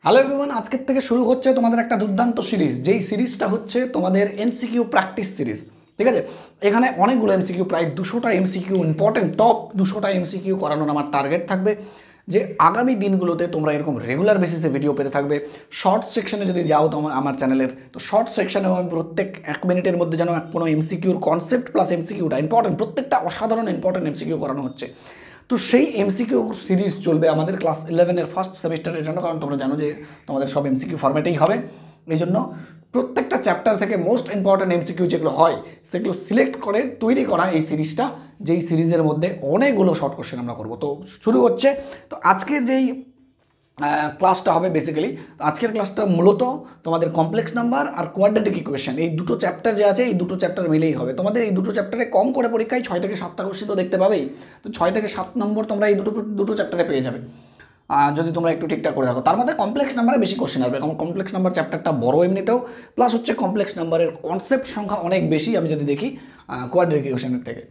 Hello everyone, আজকের থেকে শুরু হচ্ছে তোমাদের একটা দুর্দান্ত সিরিজ, যেই সিরিজটা হচ্ছে তোমাদের এমসিকিউ প্র্যাকটিস সিরিজ। ঠিক আছে, এখানে অনেকগুলো এমসিকিউ, প্রায় 200টা এমসিকিউ, ইম্পর্টেন্ট টপ 200টা এমসিকিউ করানোর আমার টার্গেট থাকবে। যে আগামী দিনগুলোতে তোমরা এরকম রেগুলার বেসিসে ভিডিও পেতে থাকবে। শর্ট সেকশনে যদি যাও তোমার আমার চ্যানেলের, তো শর্ট সেকশনেও আমি প্রত্যেক 1 মিনিটের মধ্যে যেন কোনো এমসিকিউর কনসেপ্ট প্লাস এমসিকিউটা ইম্পর্টেন্ট, প্রত্যেকটা অসাধারণ ইম্পর্টেন্ট এমসিকিউ করানো হচ্ছে। তো সেই এমসিকিউ সিরিজ চলবে আমাদের ক্লাস 11-এর ফার্স্ট সেমিস্টারের জন্য, কারণ তোমরা জানো যে তোমাদের সব এমসিকিউ ফরম্যাটেই হবে। এই জন্য প্রত্যেকটা চ্যাপ্টার থেকে মোস্ট ইম্পর্ট্যান্ট এমসিকিউ যেগুলো হয় সেগুলো সিলেক্ট করে তৈরি করা এই সিরিজটা, যেই সিরিজের মধ্যে অনেকগুলো শর্ট কোশ্চেন আমরা করবো। তো শুরু হচ্ছে। তো আজকের যেই ক্লাসটা হবে, বেসিক্যালি আজকের ক্লাসটা মূলত তোমাদের কমপ্লেক্স নাম্বার আর কোয়াড্রেটিক ইকুয়েশন, এই দুটো চ্যাপ্টার যে আছে এই দুটো চ্যাপ্টার মিলেই হবে। তোমাদের এই দুটো চ্যাপ্টারে কম করে পরীক্ষায় 6 থেকে 7টা কোশ্চেন তো দেখতে পাবেই। তো 6 থেকে 7 নম্বর তোমরা এই দুটো চ্যাপ্টারে পেয়ে যাবে যদি তোমরা একটু ঠিকঠাক করে থাকো। তার মধ্যে কমপ্লেক্স নাম্বারে বেশি কোশ্চেন আসবে, কারণ কমপ্লেক্স নাম্বার চ্যাপ্টারটা বড় এমনিতেও, প্লাস হচ্ছে কমপ্লেক্স নাম্বারের কনসেপ্ট সংখ্যা অনেক বেশি আমি যদি দেখি কোয়াড্রেটিক ইকুয়েশনের থেকে।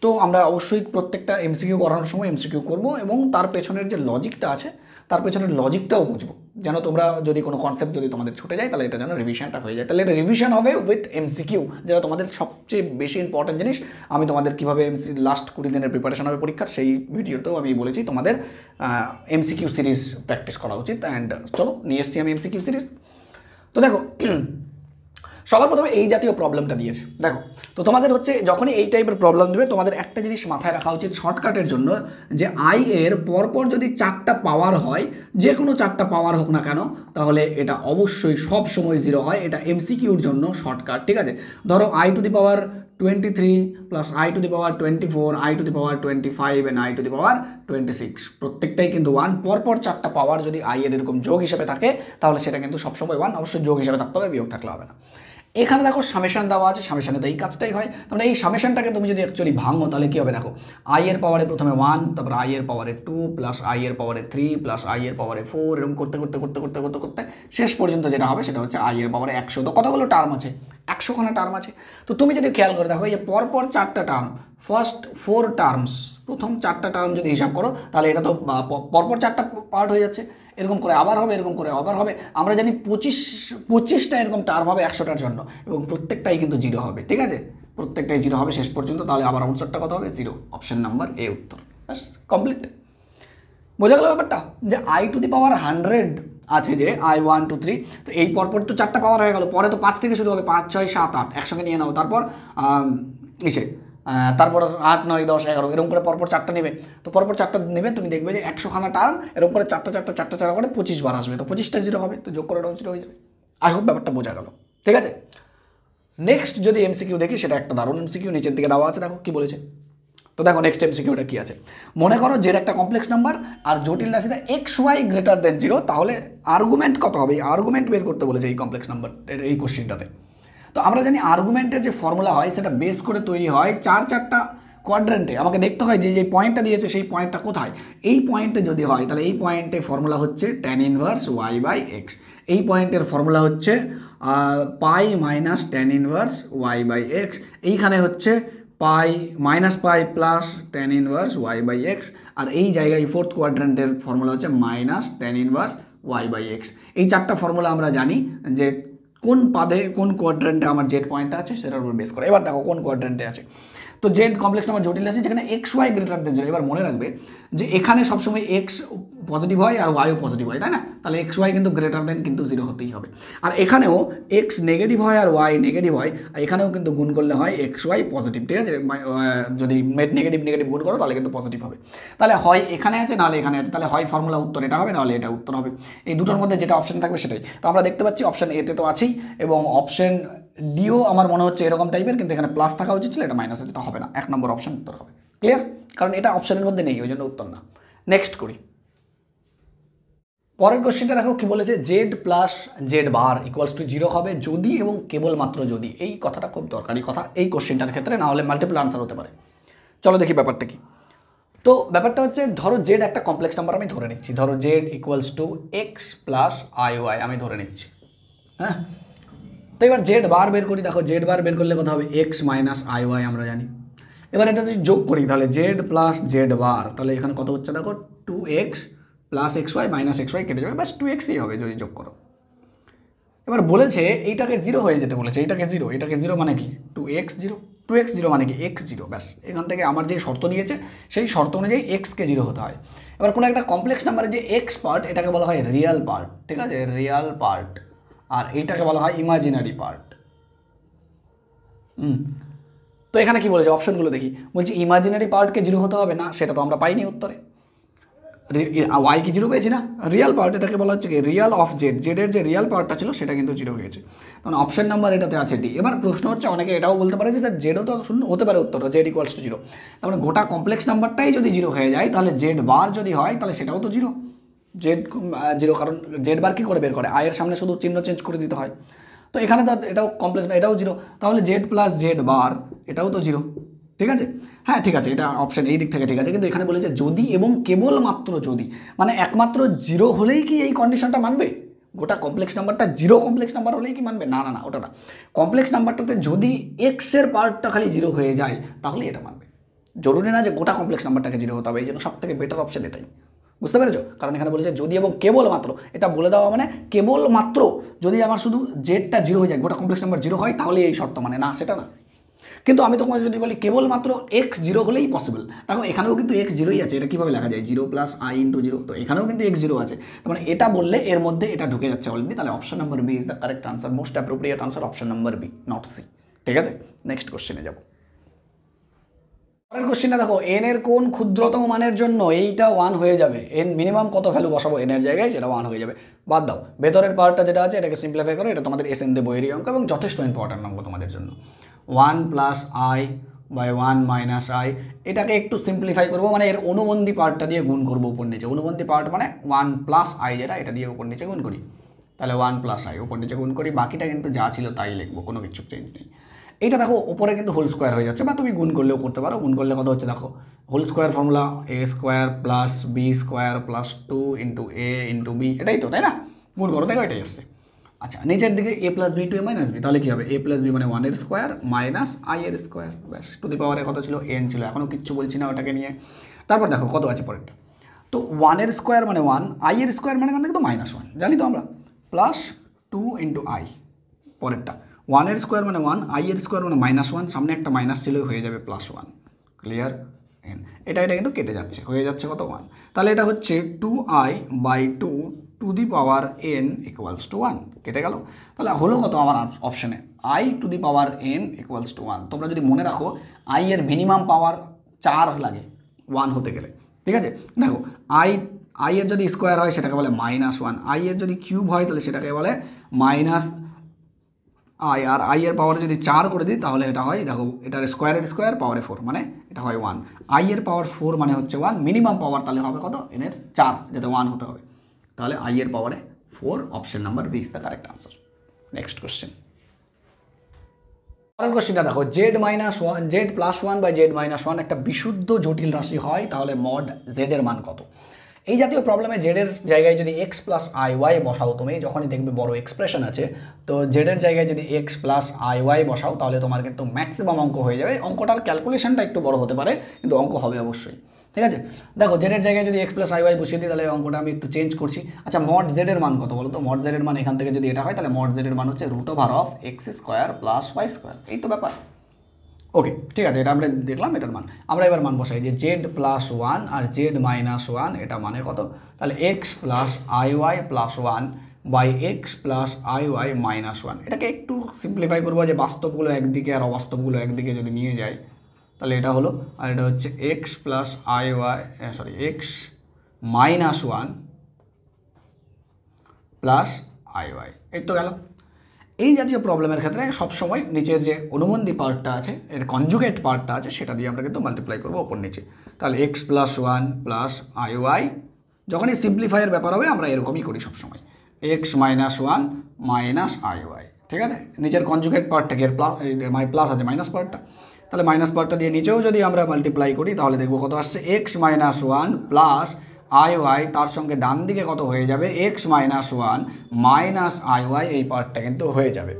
তো আমরা অবশ্যই প্রত্যেকটা এমসিকিউ করানোর সময় এমসিকিউ করবো, এবং তার পেছনের যে লজিকটা আছে তার পেছনের লজিকটাও বুঝবো, যেন তোমরা যদি কোনো কনসেপ্ট যদি তোমাদের ছুটে যায় তাহলে এটা যেন রিভিশনটা হয়ে যায়। তাহলে এটা রিভিশন হবে উইথ এমসিকিউ, যেটা তোমাদের সবচেয়ে বেশি ইম্পর্টেন্ট জিনিস। আমি তোমাদের কীভাবে লাস্ট 20 দিনের প্রিপারেশন হবে পরীক্ষার, সেই ভিডিওতেও আমি বলেছি তোমাদের এমসিকিউ সিরিজ প্র্যাকটিস করা উচিত। অ্যান্ড চলো নিয়ে এসছি আমি এমসিকিউ সিরিজ। তো দেখো, সবার প্রথমে এই জাতীয় প্রবলেমটা দিয়েছে। দেখো, তো তোমাদের হচ্ছে যখনই এই টাইপের প্রবলেম দেবে, তোমাদের একটা জিনিস মাথায় রাখা উচিত শর্টকাটের জন্য, যে আই এর পরপর যদি 4টা পাওয়ার হয়, যে কোনো 4টা পাওয়ার হোক না কেন, তাহলে এটা অবশ্যই সব সময় 0 হয়। এটা এমসিকিউর জন্য শর্টকাট। ঠিক আছে, ধরো i to the power 23 plus i to the power 24, i to the power 25 and i to the power 26, প্রত্যেকটাই কিন্তু 1। পরপর 4টা পাওয়ার যদি আই এর এরকম যোগ হিসেবে থাকে তাহলে সেটা কিন্তু সবসময় 1, অবশ্যই যোগ হিসেবে থাকতে হবে, বিয়োগ থাকলে হবে না। এখানে দেখো সামেশান দেওয়া আছে, সামেশানে তো এই কাজটাই হয়। তাহলে এই সামেশানটাকে তুমি যদি অ্যাকচুয়ালি ভাঙো তাহলে কী হবে দেখো, আই এর পাওয়ারে প্রথমে 1, তারপর আই এর পাওয়ারে 2, প্লাস আই এর পাওয়ারে 3, প্লাস আই এর পাওয়ারে 4, এরকম করতে করতে করতে করতে করতে করতে শেষ পর্যন্ত যেটা হবে সেটা হচ্ছে আই এর পাওয়ারে 100। তো কতগুলো টার্ম আছে? 100খানা টার্ম আছে। তো তুমি যদি খেয়াল করে দেখো, এই যে পরপর 4টা টার্ম, ফার্স্ট 4 টার্মস, প্রথম 4টা টার্ম যদি হিসাব করো তাহলে এটা তো পরপর 4টা পার্ট হয়ে যাচ্ছে। এরকম করে আবার হবে, এরকম করে আবার হবে। আমরা জানি 25টা এরকম টার্ম হবে 100টার জন্য, এবং প্রত্যেকটাই কিন্তু 0 হবে। ঠিক আছে, প্রত্যেকটাই 0 হবে শেষ পর্যন্ত। তাহলে আবার আনসারটা কত হবে? 0। অপশন নাম্বার এ উত্তর। ব্যাস, কমপ্লিট। বোঝা গেল ব্যাপারটা, যে আই টু দি পাওয়ার 100 আছে, যে আই 1 2 3, তো এই পরপর তো 4টা পাওয়ার হয়ে গেল। পরে তো 5 থেকে শুরু হবে, 5 6 7 8 একসঙ্গে নিয়ে নাও। তারপর তারপর 8 9 10 11 এরকম করে পরপর 4টা নেবে। তো পরপর 4টা নেবে, তুমি দেখবে যে 100খানা টার্ম এরকম করে 4টা 4 করে 25 বার আসবে। তো 25টা 0 হবে, তো যোগ করে 0 হয়ে যাবে। আই হোপ ব্যাপারটা বোঝা গেল। ঠিক আছে, নেক্সট যদি এমসিকিউ দেখি, সেটা একটা দারুণ এমসিকিউ, নিচের দিকে দেওয়া আছে, দেখো কি বলেছে। তো দেখো নেক্সট এমসিকিউটা কি আছে। মনে করো যে একটা কমপ্লেক্স নাম্বার আর জটিল রাশিটা XY গ্রেটার দেন 0, তাহলে আর্গুমেন্ট কত হবে? আর্গুমেন্ট বের করতে বলেছে এই কমপ্লেক্স নাম্বার এই কোশ্চেনটাতে। তো আমরা জানি আর্গুমেন্টের যে ফর্মুলা হয় সেটা বেস করে তৈরি হয় 4টা কোয়াড্রেন্টে। আমাকে দেখতে হয় যে যে পয়েন্টটা দিয়েছে সেই পয়েন্টটা কোথায়। এই পয়েন্টে যদি হয় তাহলে এই পয়েন্টে ফর্মুলা হচ্ছে tan ইনভার্স y/x। এই পয়েন্টের ফর্মুলা হচ্ছে pi minus tan inverse y/x। এইখানে হচ্ছে pi minus pi plus tan inverse y/x। আর এই জায়গায় 4th কোয়াড্রেন্টের ফর্মুলা হচ্ছে মাইনাস tan ইনভার্স y/x। এই 4টা ফর্মুলা আমরা জানি যে কোন পাদে কোন কোয়াড্রেন্টে আমার জেড পয়েন্টটা আছে সেটার উপর বেস করে। এবার দেখো কোন কোয়াড্রেন্টে আছে। তো জেড কমপ্লেক্স নাম্বার জটিল রাশি যেখানে XY গ্রেটার দেন 0। এবার মনে রাখবে যে এখানে সবসময় এক্স পজিটিভ হয় আর ওয়াইও পজিটিভ হয়, তাই না? তাহলে XY কিন্তু গ্রেটার দেন কিন্তু 0 হতেই হবে। আর এখানেও এক্স নেগেটিভ হয় আর ওয়াই নেগেটিভ হয়, আর এখানেও কিন্তু গুণ করলে হয় XY পজিটিভ। ঠিক আছে, যদি নেগেটিভ নেগেটিভ গুণ করো তাহলে কিন্তু পজিটিভ হবে। তাহলে হয় এখানে আছে নাহলে এখানে আছে, তাহলে হয় ফর্মুলা উত্তর এটা হবে নাহলে এটা উত্তর হবে। এই দুটোর মধ্যে যেটা অপশন থাকবে সেটাই। তো আমরা দেখতে পাচ্ছি অপশন এতে তো আছেই, এবং অপশন ডিও আমার মনে হচ্ছে এরকম টাইপের, কিন্তু এখানে প্লাস থাকা উচিত ছিল, এটা মাইনাস আছে, তা হবে না। 1 নম্বর অপশন উত্তর হবে। ক্লিয়ার? কারণ এটা অপশনের মধ্যে নেই, ওই জন্য উত্তর না। নেক্সট করি, পরের কোশ্চেনটা দেখো কি বলেছে। Z plus Z bar equals to 0 হবে যদি এবং কেবলমাত্র যদি। এই কথাটা খুব দরকারি কথা এই কোশ্চেনটার ক্ষেত্রে, না হলে মাল্টিপল আনসার হতে পারে। চলো দেখি ব্যাপারটা কি। তো ব্যাপারটা হচ্ছে, ধরো জেড একটা কমপ্লেক্স নাম্বার আমি ধরে নিচ্ছি। ধরো Z equals to x plus IY আমি ধরে নিচ্ছি। হ্যাঁ, তো এবার জেড বার বের করি। দেখো জেড বার বের করলে কথা হবে এক্স মাইনাস IY আমরা জানি। এবার এটা যদি যোগ করি তাহলে জেড প্লাস জেড বার, তাহলে এখানে কত হচ্ছে দেখো 2x plus X Y minus X Y কেটে যাবে, ব্যাস 2xই হবে যদি যোগ করো। এবার বলেছে এইটাকে 0 হয়ে যেতে বলেছে, এইটাকে 0, এটাকে 0 মানে কি 2x0, 2x0 মানে কি x0, ব্যাস এখান থেকে আমার যে শর্ত দিয়েছে সেই শর্ত অনুযায়ী এক্সকে 0 হতে হয়। এবার কোনো একটা কমপ্লেক্স নাম্বারের যে এক্স পার্ট এটাকে বলা হয় রিয়াল পার্ট, ঠিক আছে, রিয়াল পার্ট, আর এইটাকে বলা হয় ইমাজিনারি পার্ট। তো এখানে কি বলেছে অপশনগুলো দেখি, বলছি ইমাজিনারি পার্টকে 0 হতে হবে না, সেটা তো আমরা পাইনি উত্তরে। ওয়াই কি 0 পেয়েছি না, রিয়াল পার্ট এটাকে বলা হচ্ছে কি রিয়াল অফ জেড, জেডের যে রিয়াল পার্টটা ছিল সেটা কিন্তু 0 হয়েছে, তখন অপশন নাম্বার এটাতে আছে ডি। এবার প্রশ্ন হচ্ছে অনেকে এটাও বলতে পারে যে স্যার জেডও তো শূন্য হতে পারে উত্তরটা, জেড ইকুয়ালস টু 0, তার মানে গোটা কমপ্লেক্স নাম্বারটাই যদি 0 হয়ে যায় তাহলে জেড বার যদি হয় তাহলে সেটাও তো 0, জেড 0, কারণ জেড বার কী করে বের করে, আয়ের সামনে শুধু চিহ্ন চেঞ্জ করে দিতে হয়। তো এখানে তো এটাও কমপ্লেক্স, এটাও 0, তাহলে জেড প্লাস জেড বার এটাও তো 0, ঠিক আছে। হ্যাঁ ঠিক আছে, এটা অপশন এই দিক থেকে ঠিক আছে, কিন্তু এখানে বলেছে যদি এবং কেবলমাত্র যদি, মানে একমাত্র 0 হলেই কি এই কন্ডিশনটা মানবে, গোটা কমপ্লেক্স নাম্বারটা 0 কমপ্লেক্স নাম্বার হলেই কি মানবে, না না না, ওটা না, কমপ্লেক্স নাম্বারটাতে যদি এক্সের পার্টটা খালি 0 হয়ে যায় তাহলে এটা মানবে, জরুরি না যে গোটা কমপ্লেক্স নাম্বারটাকে 0 হতে হবে, এই জন্য সব থেকে বেটার অপশন এটাই, বুঝতে পেরেছো, কারণ এখানে বলেছে যদি এবং কেবলমাত্র, এটা বলে দেওয়া মানে কেবলমাত্র যদি আমার শুধু জেডটা 0 হয়ে যায়, গোটা কমপ্লেক্স নাম্বার 0 হয় তাহলে এই শর্ত মানে, না সেটা না। কিন্তু আমি তোমাকে যদি বলি কেবলমাত্র এক্স 0 হলেই পসিবল, দেখো এখানেও কিন্তু এক্স 0ই আছে, এটা কীভাবে লেখা যায় 0 প্লাস আই ইন্টু 0, তো এখানেও কিন্তু এক্স 0 আছে, তার মানে এটা বললে এর মধ্যে এটা ঢুকে যাচ্ছে অলরেডি, তাহলে option number B is the correct answer, most appropriate answer option number B, not C, ঠিক আছে। নেক্সট কোশ্চেনে যাব। পরের কোশ্চেনটা দেখো, এন এর কোন ক্ষুদ্রতম মানের জন্য এইটা 1 হয়ে যাবে, এন মিনিমাম কত ভ্যালু বসাবো এন এর জায়গায় সেটা 1 হয়ে যাবে, বাদ দাও ভেতরের পার্টটা যেটা আছে এটাকে সিম্পলিফাই করো, এটা তোমাদের এস এন দে বইয়েরই অঙ্ক এবং যথেষ্ট ইম্পর্টেন্ট অঙ্ক তোমাদের জন্য। 1 plus I by 1 minus I, এটাকে একটু সিম্পলিফাই করবো, মানে এর অনুবন্ধী পার্টটা দিয়ে গুণ করবো উপর নিচে, অনুবন্ধী পার্ট মানে 1 প্লাস আই যেটা, এটা দিয়ে উপর নিচে গুণ করি, তাহলে 1 প্লাস আই উপর নিচে গুণ করি, বাকিটা কিন্তু যা ছিল তাই লিখবো, কোনো কিছু চেঞ্জ নেই। এইটা দেখো উপরে কিন্তু হোল স্কোয়ার হয়ে যাচ্ছে, বা তুমি গুণ করলেও করতে পারো, গুণ করলে কত হচ্ছে দেখো, whole square formula a square plus B square plus 2 into a into b, এটাই তো, তাই না, গুণ করো দেখো এটাই আসছে। আচ্ছা নিচের দিকে এ প্লাস বি টু এ মাইনাস বি, তাহলে কী হবে এ প্লাস বি মানে 1 এর স্কোয়ার মাইনাস আই এর স্কোয়ার, ব্যাস টু দি পাওয়ারে কত ছিল এন ছিল, এখনও কিচ্ছু বলছি না ওটাকে নিয়ে। তারপর দেখো কত আছে পরেরটা, তো 1 এর স্কোয়ার মানে 1, আই এর স্কোয়ার মানে কিন্তু -1 জানি তো আমরা, প্লাস 2 ইন্টু আই, পরেরটা 1 এর স্কোয়ার মানে 1, আই এর স্কোয়ার মানে -1, সামনে একটা মাইনাস ছিল হয়ে যাবে +1, ক্লিয়ার এন, এটা কিন্তু কেটে যাচ্ছে, হয়ে যাচ্ছে কত 1, তাহলে এটা হচ্ছে 2i by 2 to the power n equals to 1, কেটে গেল, তাহলে হলো কত আমার অপশানে i to the power n equals to 1। তোমরা যদি মনে রাখো i এর মিনিমাম পাওয়ার 4 লাগে 1 হতে গেলে, ঠিক আছে। দেখো i এর যদি স্কোয়ার হয় সেটাকে বলে -1, i এর যদি কিউব হয় তাহলে সেটাকে বলে মাইনাস আই, আর আই এর পাওয়ার যদি 4 করে দিই তাহলে এটা হয়, দেখো এটার স্কোয়ার পাওয়ারে 4 মানে এটা হয় 1, আই এর পাওয়ার 4 মানে হচ্ছে 1, মিনিমাম পাওয়ার তাহলে হবে কত এন এর 4, যাতে 1 হতে হবে, তাহলে আই এর পাওয়ারে 4, option number B is the correct answer. Next question, পরের কোশ্চেনটা দেখো, Z plus 1 by Z minus 1 একটা বিশুদ্ধ জটিল রাশি হয় তাহলে মড জেড এর মান কত। এই জাতীয় প্রবলেমে জেডের জায়গায় যদি এক্স প্লাস আই ওয়াই বসাও, তুমি যখনই দেখবে বড় এক্সপ্রেশন আছে, তো জেডের জায়গায় যদি এক্স প্লাস আই ওয়াই বসাও তাহলে তোমার কিন্তু ম্যাক্সিমাম অঙ্ক হয়ে যাবে, অঙ্কটার ক্যালকুলেশনটা একটু বড় হতে পারে কিন্তু অঙ্ক হবে অবশ্যই, ঠিক আছে। দেখো জেডের জায়গায় যদি এক্স প্লাস আই ওয়াই বসিয়ে দিই তাহলে অঙ্কটা আমি একটু চেঞ্জ করছি। আচ্ছা মড জেডের মান কত বলো তো, মড জেডের মান এখান থেকে যদি এটা হয় তাহলে মড জেডের মান হচ্ছে √(x² + y²), এই তো ব্যাপার, ওকে ঠিক আছে, এটা আমরা দেখলাম এটার মান। আমরা এবার মান বসাই যে জেড প্লাস 1 আর জেড মাইনাস 1 এটা মানে কত, তাহলে X plus I Y plus 1 by X plus I Y minus 1, এটাকে একটু সিম্পলিফাই করবো যে বাস্তবগুলো একদিকে আর অবাস্তবগুলো একদিকে যদি নিয়ে যায় তাহলে এটা হলো, আর এটা হচ্ছে X plus I Y X minus 1 plus I Y, এই তো গেল। এই জাতীয় প্রবলেমের ক্ষেত্রে সবসময় নিচের যে অনুবন্ধী পার্টটা আছে, এর কনজুগেট পার্টটা আছে, সেটা দিয়ে আমরা কিন্তু মাল্টিপ্লাই করবো ওপর নিচে, তাহলে X plus 1 plus I Y, যখনই সিম্পলিফাইয়ের ব্যাপার হবে আমরা এরকমই করি সবসময়, X minus 1 minus I Y, ঠিক আছে। নিচের কনজুগেট পার্টটাকে এর প্লাস আছে মাইনাস পার্টটা, তাহলে মাইনাস পার্টটা দিয়ে নিচেও যদি আমরা মাল্টিপ্লাই করি তাহলে দেখবো কত আসছে, X minus 1 plus I Y, তার সঙ্গে ডান দিকে কত হয়ে যাবে X minus 1 minus I Y, এই পার্টটা কিন্তু হয়ে যাবে।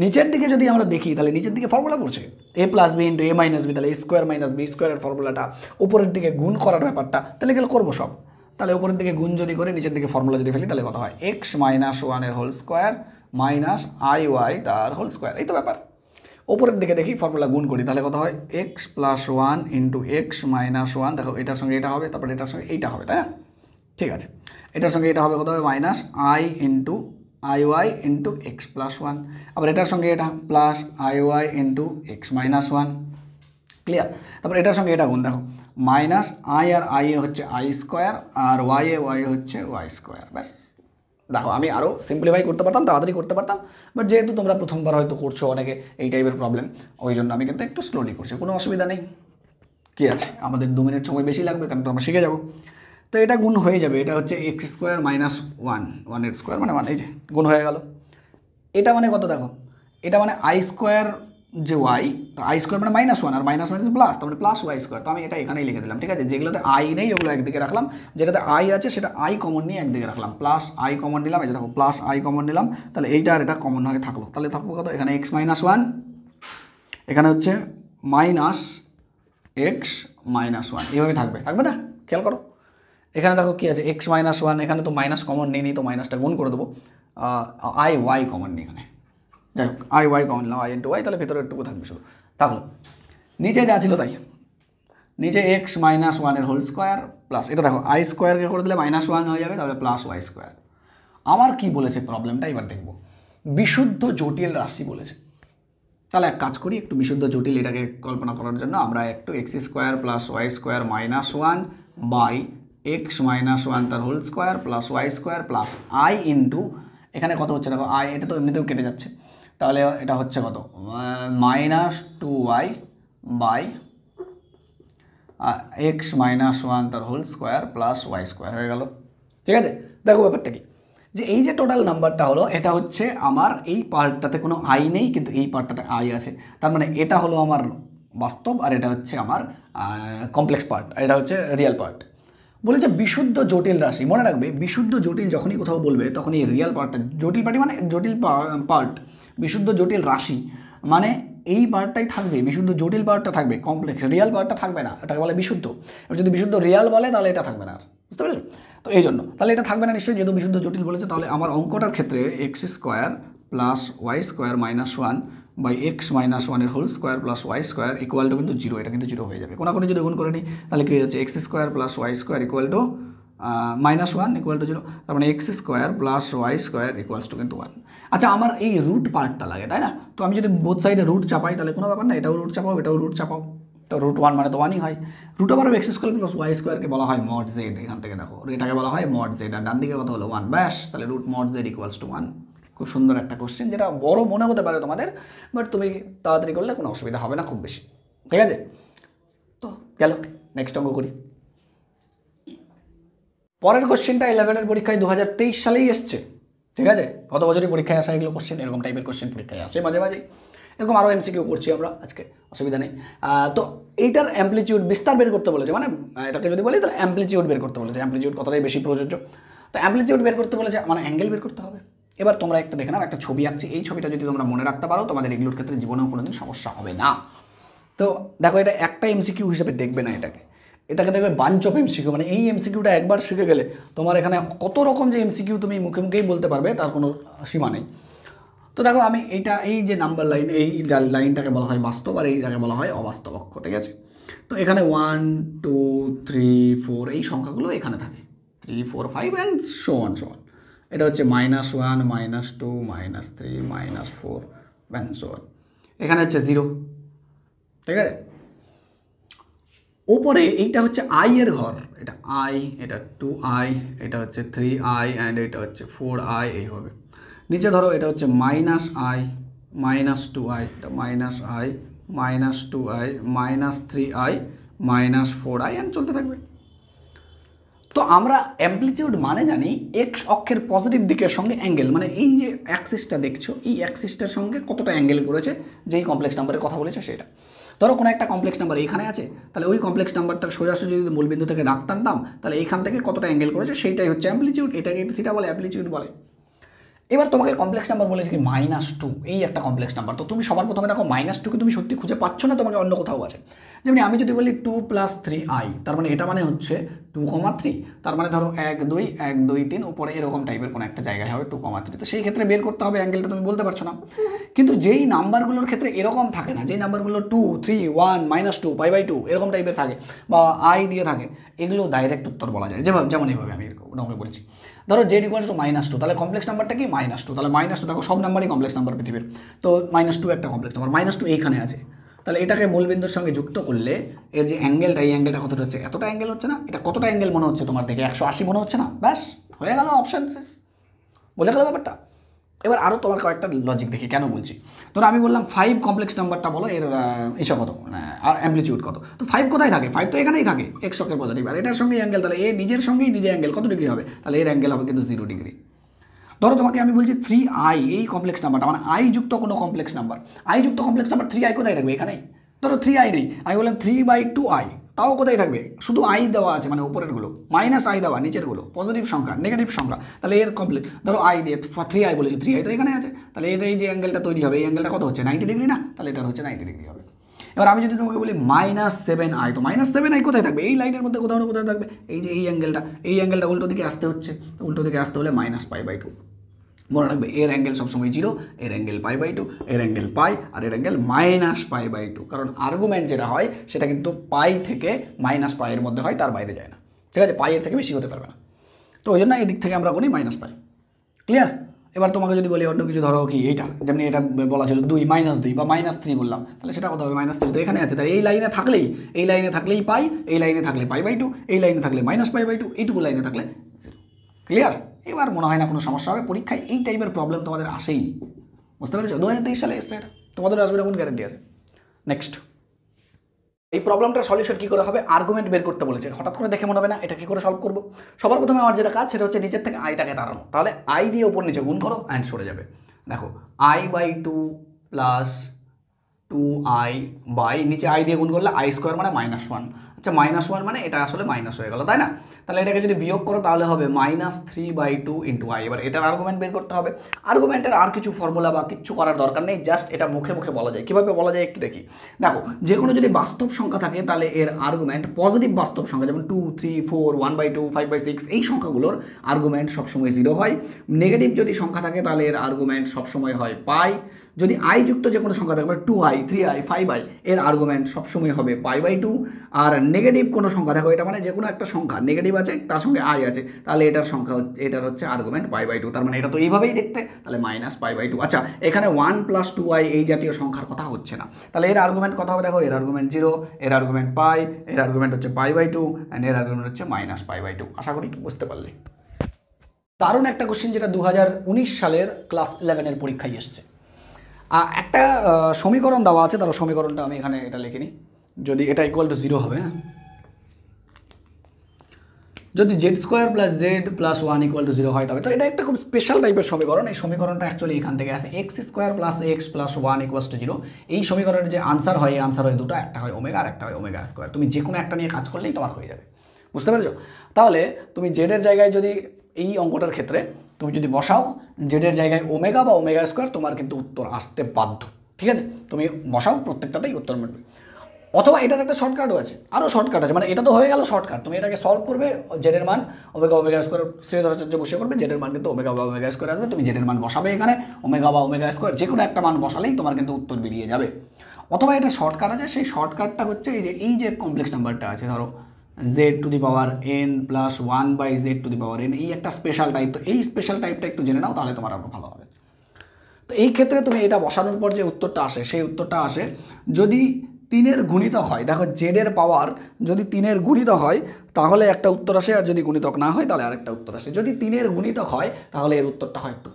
নিচের দিকে যদি আমরা দেখি তাহলে নিচের দিকে ফর্মুলা পড়ছে এ প্লাস বি ইন্টু এ মাইনাস বি, তাহলে এ স্কোয়ার মাইনাস বি স্কোয়ারের ফর্মুলাটা, উপরের দিকে গুণ করার ব্যাপারটা, তাহলে গেলে করবো সব, তাহলে উপরের দিকে গুণ যদি করে নিচের দিকে ফর্মুলা যদি ফেলি তাহলে কত হয় এক্স মাইনাস ওয়ানের whole square minus I Y তার হোল স্কোয়ার। এই তো ব্যাপার। ওপরের দিকে দেখি ফর্মুলা গুণ করি তাহলে কত হয় x plus one into X minus one, দেখো এটার সঙ্গে এটা হবে, তারপরে এটার সঙ্গে এইটা হবে, তাই না? ঠিক আছে, এটার সঙ্গে এটা হবে কত হবে minus I into I Y into X plus one, আবার এটার সঙ্গে এটা plus I Y into X minus one. Clear? তারপর এটার সঙ্গে এটা গুণ, দেখো মাইনাস আই আর আই হচ্ছে আই স্কোয়ার আর ওয়াই হচ্ছে ওয়াই স্কোয়ার। ব্যাস, দেখো আমি আরও সিম্পলিফাই করতে পারতাম, তাড়াতাড়ি করতে পারতাম, বাট যেহেতু তোমরা প্রথমবার হয়তো করছো অনেকে এই টাইপের প্রবলেম, ওই জন্য আমি কিন্তু একটু স্লোলি করছি, কোনো অসুবিধা নেই। কী আছে, আমাদের 2 মিনিট সময় বেশি লাগবে কারণ তো আমরা শিখে যাবো। তো এটা গুণ হয়ে যাবে, এটা হচ্ছে এক্স স্কোয়ার মাইনাস ওয়ানের স্কোয়ার মানে 1, এই যে গুণ হয়ে গেল। এটা মানে কত দেখো, এটা মানে আই স্কোয়ার যে ওয়াই, তো আই স্কোয়ার মানে -1 আর মাইনাস প্লাস, তারপরে প্লাস ওয়াই স্কোয়ার। তো আমি এটা এখানেই লিখে দিলাম, ঠিক আছে? যেগুলোতে আই নেই ওগুলো একদিকে রাখলাম, যেটাতে আই আছে সেটা আই কমন নিয়ে একদিকে রাখলাম, প্লাস আই কমন নিলাম, এই যে দেখো প্লাস আই কমন নিলাম, তাহলে এইটা আর এটা কমন হয়ে থাকলো, তাহলে থাকবো কত এখানে এক্স মাইনাস ওয়ান, এখানে হচ্ছে মাইনাস এক্স মাইনাস ওয়ান, এইভাবে থাকবে, থাকবে না? খেয়াল করো এখানে দেখো কী আছে এক্স মাইনাস ওয়ান, এখানে তো মাইনাস কমন নিই, তো মাইনাসটা গুণ করে দেবো, আই ওয়াই কমন নিই এখানে, যাই হোক আই ওয়াই কমন নিলাম, আই ইন্টু ওয়াই, তাহলে ভেতরে একটুকু থাকবে শুধু। তাহলে নিচে যা ছিল তাই, নিচে এক্স মাইনাস ওয়ানের হোল স্কোয়ার প্লাস, এটা দেখো আই স্কোয়ারকে করে দিলে -1 হয়ে যাবে, তাহলে প্লাস ওয়াই স্কোয়ার। আমার কি বলেছে প্রবলেমটা এবার দেখব, বিশুদ্ধ জটিল রাশি বলেছে। তাহলে এক কাজ করি, একটু বিশুদ্ধ জটিল এটাকে কল্পনা করার জন্য আমরা একটু x square plus Y square -1 by x minus one তার whole square plus Y square plus i into, এখানে কত হচ্ছে দেখো আই, এটা তো এমনিতেও কেটে যাচ্ছে, তাহলে এটা হচ্ছে কত -2y by x minus one তার whole square plus Y square হয়ে গেল। ঠিক আছে, দেখো ব্যাপারটা কি, যে এই যে টোটাল নাম্বারটা হলো এটা হচ্ছে আমার এই পার্টটাতে কোনো আই নেই কিন্তু এই পার্টটাতে আই আছে, তার মানে এটা হলো আমার বাস্তব আর এটা হচ্ছে আমার কমপ্লেক্স পার্ট, আর এটা হচ্ছে রিয়েল পার্ট। বলেছে বিশুদ্ধ জটিল রাশি, মনে রাখবে বিশুদ্ধ জটিল যখনই কোথাও বলবে তখন এই রিয়েল পার্টটা, জটিল পার্টি মানে জটিল পার্ট, বিশুদ্ধ জটিল রাশি মানে এই পার্টটাই থাকবে, বিশুদ্ধ জটিল পার্টটা থাকবে, কমপ্লেক্স রিয়াল পার্টটা থাকবে না, এটাকে বলে বিশুদ্ধ। এবার যদি বিশুদ্ধ রিয়াল বলে তাহলে এটা থাকবে না আর, বুঝতে পেরেছো? তো এই জন্য তাহলে এটা থাকবে না নিশ্চয়ই, যেহেতু বিশুদ্ধ জটিল বলেছে। তাহলে আমার অঙ্কটার ক্ষেত্রে x square plus Y square -1 by x minus ওয়ানের whole square plus Y square equal to কিন্তু 0, এটা কিন্তু 0 হয়ে যাবে। কোনাকুনি যদি গুণ করে নিই তাহলে কী হচ্ছে x square plus Y square equal to -1 equal to 0, তার মানে X square plus Y square equals to কিন্তু 1। আচ্ছা, আমার এই রুট পার্টটা লাগে, তাই না? তো আমি যদি বোথ সাইডে রুট চাপাই তাহলে কোনো ব্যাপার না, এটাও রুট চাপাও এটাও রুট চাপাও, তো √1 মানে তো 1ই হয়। √1 এক্স স্কোয়ার প্লাস ওয়াই স্কোয়ারকে বলা হয় মড জেড, এখান থেকে দেখো এটাকে বলা হয় মড জেড, আর ডান দিকে কত হলো 1, ব্যাস, তাহলে √ mod z ইকুয়ালস টু 1। খুব সুন্দর একটা কোশ্চেন, যেটা বড় মনে হতে পারে তোমাদের, বাট তুমি তাড়াতাড়ি করলে কোনো অসুবিধা হবে না খুব বেশি। ঠিক আছে, তো গেল, নেক্সট অঙ্ক করি। পরের কোশ্চেনটা 11-এর পরীক্ষায় 2023 সালেই এসছে। ঠিক আছে, গত বছরই পরীক্ষায় আসা এগুলো কোশ্চেন, এরকম টাইপের কোশ্চেন পরীক্ষায় আসে মাঝে মাঝে, এরকম আরও এমসিকিউ করছি আমরা আজকে, অসুবিধা নেই। তো এইটার অ্যাম্পলিটিউড বিস্তার বের করতে বলেছে, মানে এটাকে যদি বলি তাহলে অ্যাম্পলিটিউড বের করতে বলেছে, অ্যাম্পলিটিউড কথাটাই বেশি প্রযোজ্য। তো অ্যাম্পলিটিউড বের করতে বলেছে মানে অ্যাঙ্গেল বের করতে হবে। এবার তোমরা একটা দেখে নাও, একটা ছবি আঁকছি, এই ছবিটা যদি তোমরা মনে রাখতে পারো তোমাদের এগুলোর ক্ষেত্রে জীবনেও কোনোদিন সমস্যা হবে না। তো দেখো, এটা একটা এমসিকিউ হিসেবে দেখবে না, এটাকে দেখবে বাঞ্চ অফ এমসিকিউ, মানে এই এমসিকিউটা একবার শিখে গেলে তোমার এখানে কত রকম যে এমসিকিউ তুমি মুখে মুখেই বলতে পারবে, তার কোনো সীমা নেই। তো দেখো আমি এই যে নাম্বার লাইন, এই লাইনটাকে বলা হয় বাস্তব আর এইটাকে বলা হয় অবাস্তব অক্ষ। ঠিক আছে, তো এখানে 1 2 3 4 এই সংখ্যাগুলো এখানে থাকে, 3 4 5 অ্যান্ড সো অন। এটা হচ্ছে -1 -2 -3 -4 অ্যান্ড সো অন। এখানে হচ্ছে 0। ঠিক আছে, ওপরে এইটা হচ্ছে আই এর ঘর, এটা আই, এটা 2i, এটা হচ্ছে 3i অ্যান্ড এটা হচ্ছে 4i, এইভাবে। নিচে ধরো এটা হচ্ছে -i -2i, এটা -i -2i -3i -4i and চলতে থাকবে। তো আমরা অ্যাম্পলিটিউড মানে জানি এক্স অক্ষের পজিটিভ দিকের সঙ্গে অ্যাঙ্গেল, মানে এই যে অ্যাক্সিসটা দেখছো এই অ্যাক্সিসটার সঙ্গে কতটা অ্যাঙ্গেল করেছে, যেই কমপ্লেক্স নাম্বারের কথা বলেছে সেটা। ধরো কোনো একটা কমপ্লেক্স নাম্বার এইখানে আছে, তাহলে ওই কমপ্লেক্স নাম্বারটার সোজাসুজি যদি মূলবিন্দু থেকে রাখতাম, তাহলে এইখান থেকে কতটা অ্যাঙ্গেল করেছে সেইটাই হচ্ছে অ্যাম্পলিটিউড, এটাকে থিটা বলে, অ্যাম্পলিটিউড বলে। এবার তোমাকে কমপ্লেক্স নাম্বার বলেছে কি -2, এই একটা কমপ্লেক্স নাম্বার। তো তুমি সবার প্রথমে দেখো -2কে তুমি সত্যি খুঁজে পাচ্ছ না, তোমাকে অন্য কোথাও আছে। যেমনি আমি যদি বলি 2 + 3i, তার মানে এটা মানে হচ্ছে 2,3, তার মানে ধরো 1 2 1 2 3 উপরে এরকম টাইপের কোনো একটা জায়গায় হবে 2,3। তো সেই ক্ষেত্রে বের করতে হবে অ্যাঙ্গেলটা, তুমি বলতে পারছো না। কিন্তু যেই নাম্বারগুলোর ক্ষেত্রে এরকম থাকে না, যেই নাম্বারগুলো 2 3 1 -2 π/2 এরকম টাইপের থাকে বা আই দিয়ে থাকে, এগুলো ডাইরেক্ট উত্তর বলা যায়। যেমন এইভাবে আমি উদাহরণে বলছি, ধরো z = -2, তাহলে কমপ্লেক্স নাম্বারটা কি -2, তাহলে -2 দেখো সব নাম্বারই কমপ্লেক্স নাম্বার পৃথিবীর, তো -2 একটা কমপ্লেক্স নাম্বার, -2 এইখানে আছে। তাহলে এটাকে মূলবিন্দুর সঙ্গে যুক্ত করলে এর যে অ্যাঙ্গেলটা, এই অ্যাঙ্গেলটা কতটা হচ্ছে, এতটা অ্যাঙ্গেল হচ্ছে না, এটা কতটা অ্যাঙ্গেল মনে হচ্ছে তোমার দেখে, 180 মনে হচ্ছে না, ব্যাস হয়ে গেল অপশান শেষ। বোঝা গেল ব্যাপারটা? এবার আরও তোমার কয়েকটা লজিক দেখি কেন বলছি। ধরো আমি বললাম 5 কমপ্লেক্স নাম্বারটা বলো, এর এসব কত আর অ্যাম্পলিটিউড কত। তো 5 কোথায় থাকে, 5 তো এখানেই থাকে এক্স অক্ষের পজিটিভ, আর এটার সঙ্গে অ্যাঙ্গেল, তাহলে এ নিজের সঙ্গেই নিজে অ্যাঙ্গেল কত ডিগ্রি হবে, তাহলে এর অ্যাঙ্গেল হবে কিন্তু 0 ডিগ্রি। ধরো তোমাকে আমি বলছি 3i, এই কমপ্লেক্স নাম্বারটা মানে আই যুক্ত কোনো কমপ্লেক্স নাম্বার, আই যুক্ত কমপ্লেক্স নাম্বার 3i কোথায় থাকবে, এখানেই। ধরো 3i নেই, আমি বললাম 3/2i, তাও কোথায় থাকবে, শুধু আই দেওয়া আছে মানে উপরেরগুলো, -i দেওয়া নিচেরগুলো পজিটিভ সংখ্যা নেগেটিভ সংখ্যা, তাহলে এর কমপ্লেক্স, ধরো আই দিয়ে 3i বলেছি, 3i তো এখানে আছে, তাহলে এর এই যে অ্যাঙ্গেলটা তৈরি হবে, এই অ্যাঙ্গেলটা কত হচ্ছে 90 ডিগ্রি না, তাহলে এটা হচ্ছে 90 ডিগ্রি হবে। এবার আমি যদি তোমাকে বলি -7i, তো -7i কোথায় থাকবে, এই লাইনের মধ্যে কোথাও না কোথায় থাকবে, এই যে এই অ্যাঙ্গেলটা উল্টো দিকে আসতে হচ্ছে, তো উল্টো দিকে আসতে হলে -π/2। মনে রাখবে এর অ্যাঙ্গেল সবসময় 0, এর অ্যাঙ্গেল π/2, এর অ্যাঙ্গেল π, আর এর অ্যাঙ্গেল -π/2, কারণ আর্গুমেন্ট যেটা হয় সেটা কিন্তু পাই থেকে -π এর মধ্যে হয়, তার বাইরে যায় না, ঠিক আছে, পাই এর থেকে বেশি হতে পারবে না। তো ওই জন্য এই দিক থেকে আমরা বলি -π। ক্লিয়ার? এবার তোমাকে যদি বলি অন্য কিছু, ধরো কি এইটা, যেমনি এটা বলা ছিল 2 -2 বা -3 বললাম, তাহলে সেটা কত হবে, -3 তো এখানে আছে, তাই এই লাইনে থাকলেই পাই, এই লাইনে থাকলে π/2, এই লাইনে থাকলে -π/2, এইটুকু লাইনে থাকলে 0। ক্লিয়ার? এবার মনে হয় না কোনো সমস্যা হবে, পরীক্ষায় এই টাইপের প্রবলেম তোমাদের আসেই, বুঝতে পেরেছো? 2023 সালে এসছে এটা, তোমাদের আসবে না কোন গ্যারান্টি আছে। নেক্সট, এই প্রবলেমটার সলিউশন কী করে হবে, আর্গুমেন্ট বের করতে বলেছে, হঠাৎ করে দেখে মনে হবে না এটা কী করে সলভ করবো। সবার প্রথমে আমার যেটা কাজ সেটা হচ্ছে নিচের থেকে আইটাকে তাড়ানো, তাহলে আই দিয়ে ওপর নিচে গুণ করো অ্যান্ড সরে যাবে। দেখো i/2 + 2i বাই নিচে আই দিয়ে গুণ করলে i² মানে -1, আচ্ছা -1 মানে এটা আসলে মাইনাস হয়ে গেল, তাই না? তাহলে এটাকে যদি বিয়োগ করো তাহলে হবে -3/2 × i। এবার এটার আর্গুমেন্ট বের করতে হবে। আর্গুমেন্টের আর কিছু ফর্মুলা বা কিচ্ছু করার দরকার নেই, জাস্ট এটা মুখে মুখে বলা যায়। কীভাবে বলা যায় একটু দেখি। দেখো, যে কোনো যদি বাস্তব সংখ্যা থাকে তাহলে এর আর্গুমেন্ট পজিটিভ বাস্তব সংখ্যা, যেমন 2 3 4 1/2 5/6, এই সংখ্যাগুলোর আর্গুমেন্ট সবসময় 0 হয়। নেগেটিভ যদি সংখ্যা থাকে তাহলে এর আর্গুমেন্ট সবসময় হয় পাই। যদি আই যুক্ত যে কোনো সংখ্যা থাকে, 2i 3i 5i, এর আর্গুমেন্ট সবসময় হবে π/2। আর নেগেটিভ কোনো সংখ্যা দেখো, এটা মানে যে কোনো একটা সংখ্যা নেগেটিভ আছে তার সঙ্গে আই আছে, তাহলে এটার হচ্ছে আর্গুমেন্ট π/2, তার মানে এটা তো এইভাবেই দেখতে, তাহলে -π/2। আচ্ছা, এখানে 1 + 2i এই জাতীয় সংখ্যার কথা হচ্ছে না, তাহলে এর আর্গুমেন্ট কত হবে, দেখো এর আর্গুমেন্ট 0, এর আর্গুমেন্ট π, এর আর্গুমেন্ট হচ্ছে π/2, অ্যান্ড এর আর্গুমেন্ট হচ্ছে -π/2। আশা করি বুঝতে পারলে। দারুণ একটা কোশ্চেন, যেটা 2019 সালের ক্লাস 11-এর পরীক্ষায় এসছে। একটা সমীকরণ দেওয়া আছে, তার সমীকরণটা আমি এখানে এটা লিখে নিই। যদি এটা = 0 হবে, হ্যাঁ, যদি z² + z + 1 = 0 হয় তবে, তো এটা একটা খুব স্পেশাল টাইপের সমীকরণ। এই সমীকরণটা অ্যাকচুয়ালি এখান থেকে আসে, x² + x + 1 = 0। এই সমীকরণের যে আনসার হয়, এই আনসার হয় দুটো, একটা হয় ওমেগা আর একটা হয় ওমেগা²। তুমি যে কোনো একটা নিয়ে কাজ করলেই তোমার হয়ে যাবে, বুঝতে পেরেছো? তাহলে তুমি জেডের জায়গায় যদি এই অঙ্কটার ক্ষেত্রে তুমি যদি বসাও জেডের জায়গায় ওমেগা বা ওমেগা², তোমার কিন্তু উত্তর আসতে বাধ্য, ঠিক আছে? তুমি বসাও, প্রত্যেকটাতেই উত্তর মিলবে। অথবা এটার একটা শর্টকাটও আছে, আরও শর্টকাট আছে, মানে এটা তো হয়ে গেল শর্টকাট। তুমি এটাকে সলভ করবে, জেডের মান ওমেগা² শ্রীধরাচার্য বসিয়ে করবে, জেডের মান কিন্তু ওমেগা বা ওমেগা² আসবে, তুমি জেডের মান বসাবে এখানে, ওমেগা বা ওমেগা² যে কোনো একটা মান বসালেই তোমার কিন্তু উত্তর বেরিয়ে যাবে। অথবা এটা শর্টকাট আছে, সেই শর্টকাটটা হচ্ছে এই যে কমপ্লেক্স নাম্বারটা আছে, ধরো z⁴n + 1/z⁴n, এই একটা স্পেশাল টাইপ। তো এই স্পেশাল টাইপটা একটু জেনে নাও, তাহলে তোমার আরও ভালো হবে। তো এই ক্ষেত্রে তুমি এটা বসানোর পর যে উত্তরটা আসে, সেই উত্তরটা আসে যদি 3-এর গুণিতক হয়। দেখো, জেডের পাওয়ার যদি 3-এর গুণিতক হয় তাহলে একটা উত্তর আসে, আর যদি গুণিতক না হয় তাহলে আরেকটা উত্তর আসে। যদি 3-এর গুণিতক হয় তাহলে এর উত্তরটা হয় 2,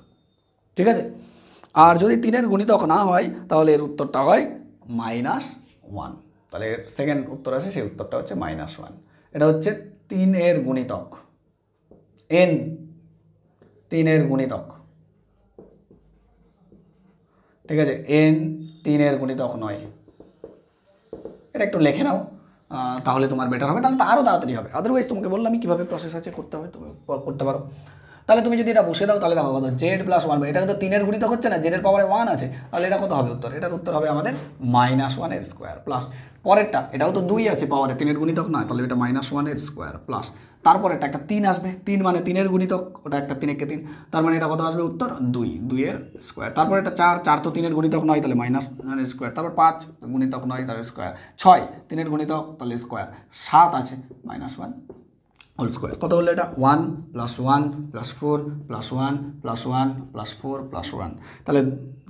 ঠিক আছে? আর যদি 3-এর গুণিতক না হয় তাহলে এর উত্তরটা হয় -1। তাহলে এর সেকেন্ড উত্তর আসে, সেই উত্তরটা হচ্ছে -1। এটা হচ্ছে 3-এর গুণিতক, n 3-এর গুণিতক, ঠিক আছে? n 3-এর গুণিতক নয়। এটা একটু লিখে নাও, তাহলে তোমার বেটার হবে, তাহলে আরও তাড়াতাড়ি হবে। আদারওয়াইজ তোমাকে বললাম আমি কীভাবে প্রসেস আছে করতে হবে, তুমি করতে পারো। তাহলে তুমি যদি এটা বসে দাও তাহলে দেখো কত জেড প্লাস ওয়ান, এটা কিন্তু 3 এর গুণিতক হচ্ছে না, জেডের পাওয়ারে 1 আছে, তাহলে এটা কত হবে উত্তর? এটার উত্তর হবে আমাদের -1 এর স্কোয়ার প্লাস পরেরটা, এটাও তো 2 আছে পাওয়ারে, 3 এর গুণিতক নয়, তাহলে এটা -1 এর স্কোয়ার প্লাস তারপরে একটা 3 আসবে, 3 মানে 3 এর গুণিতক, ওটা একটা 3 একে 3, তার মানে এটা কত আসবে উত্তর? 2 এর স্কোয়ার। তারপর এটা 4 তো 3 এর গুণিতক নয়, তাহলে -1 এর স্কোয়ার। তারপর 5 গুণিতক নয়, তার স্কোয়ার। 6 3 এর গুণিতক, তাহলে স্কোয়ার। 7 আছে -1 হোল স্কোয়ার। কত হলো এটা? 1 + 1 + 4 + 1 + 1 + 4 + 1, তাহলে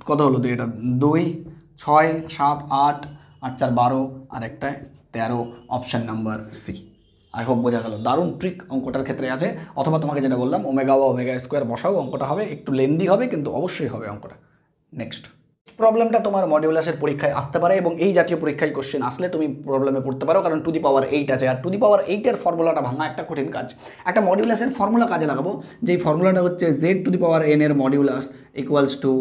কত হলো? এটা 2 6 7 8 8 4 12 আর একটা 13, option number C. I hope বোঝা গেল। দারুণ ট্রিক অঙ্কটার ক্ষেত্রে আছে, অথবা তোমাকে যেটা বললাম ওমেগা বা ওমেগা স্কোয়ার বসাও, অঙ্কটা হবে একটু লেন্দি হবে কিন্তু অবশ্যই হবে অঙ্কটা। নেক্সট প্রবলেমটা তোমার মডিউলাসের পরীক্ষায় আসতে পারে এবং এই জাতীয় পরীক্ষায় কোশ্চেন আসলে তুমি প্রবলেমে পড়তে পারো, কারণ টু দি পাওয়ার 8 আছে, আর টু দি পাওয়ার 8-এর ফর্মুলাটা ভাঙা একটা কঠিন কাজ। একটা মডিউলাসের ফর্মুলা কাজে লাগাবো, যেই ফর্মুলাটা হচ্ছে z⁴n এর modulus equals to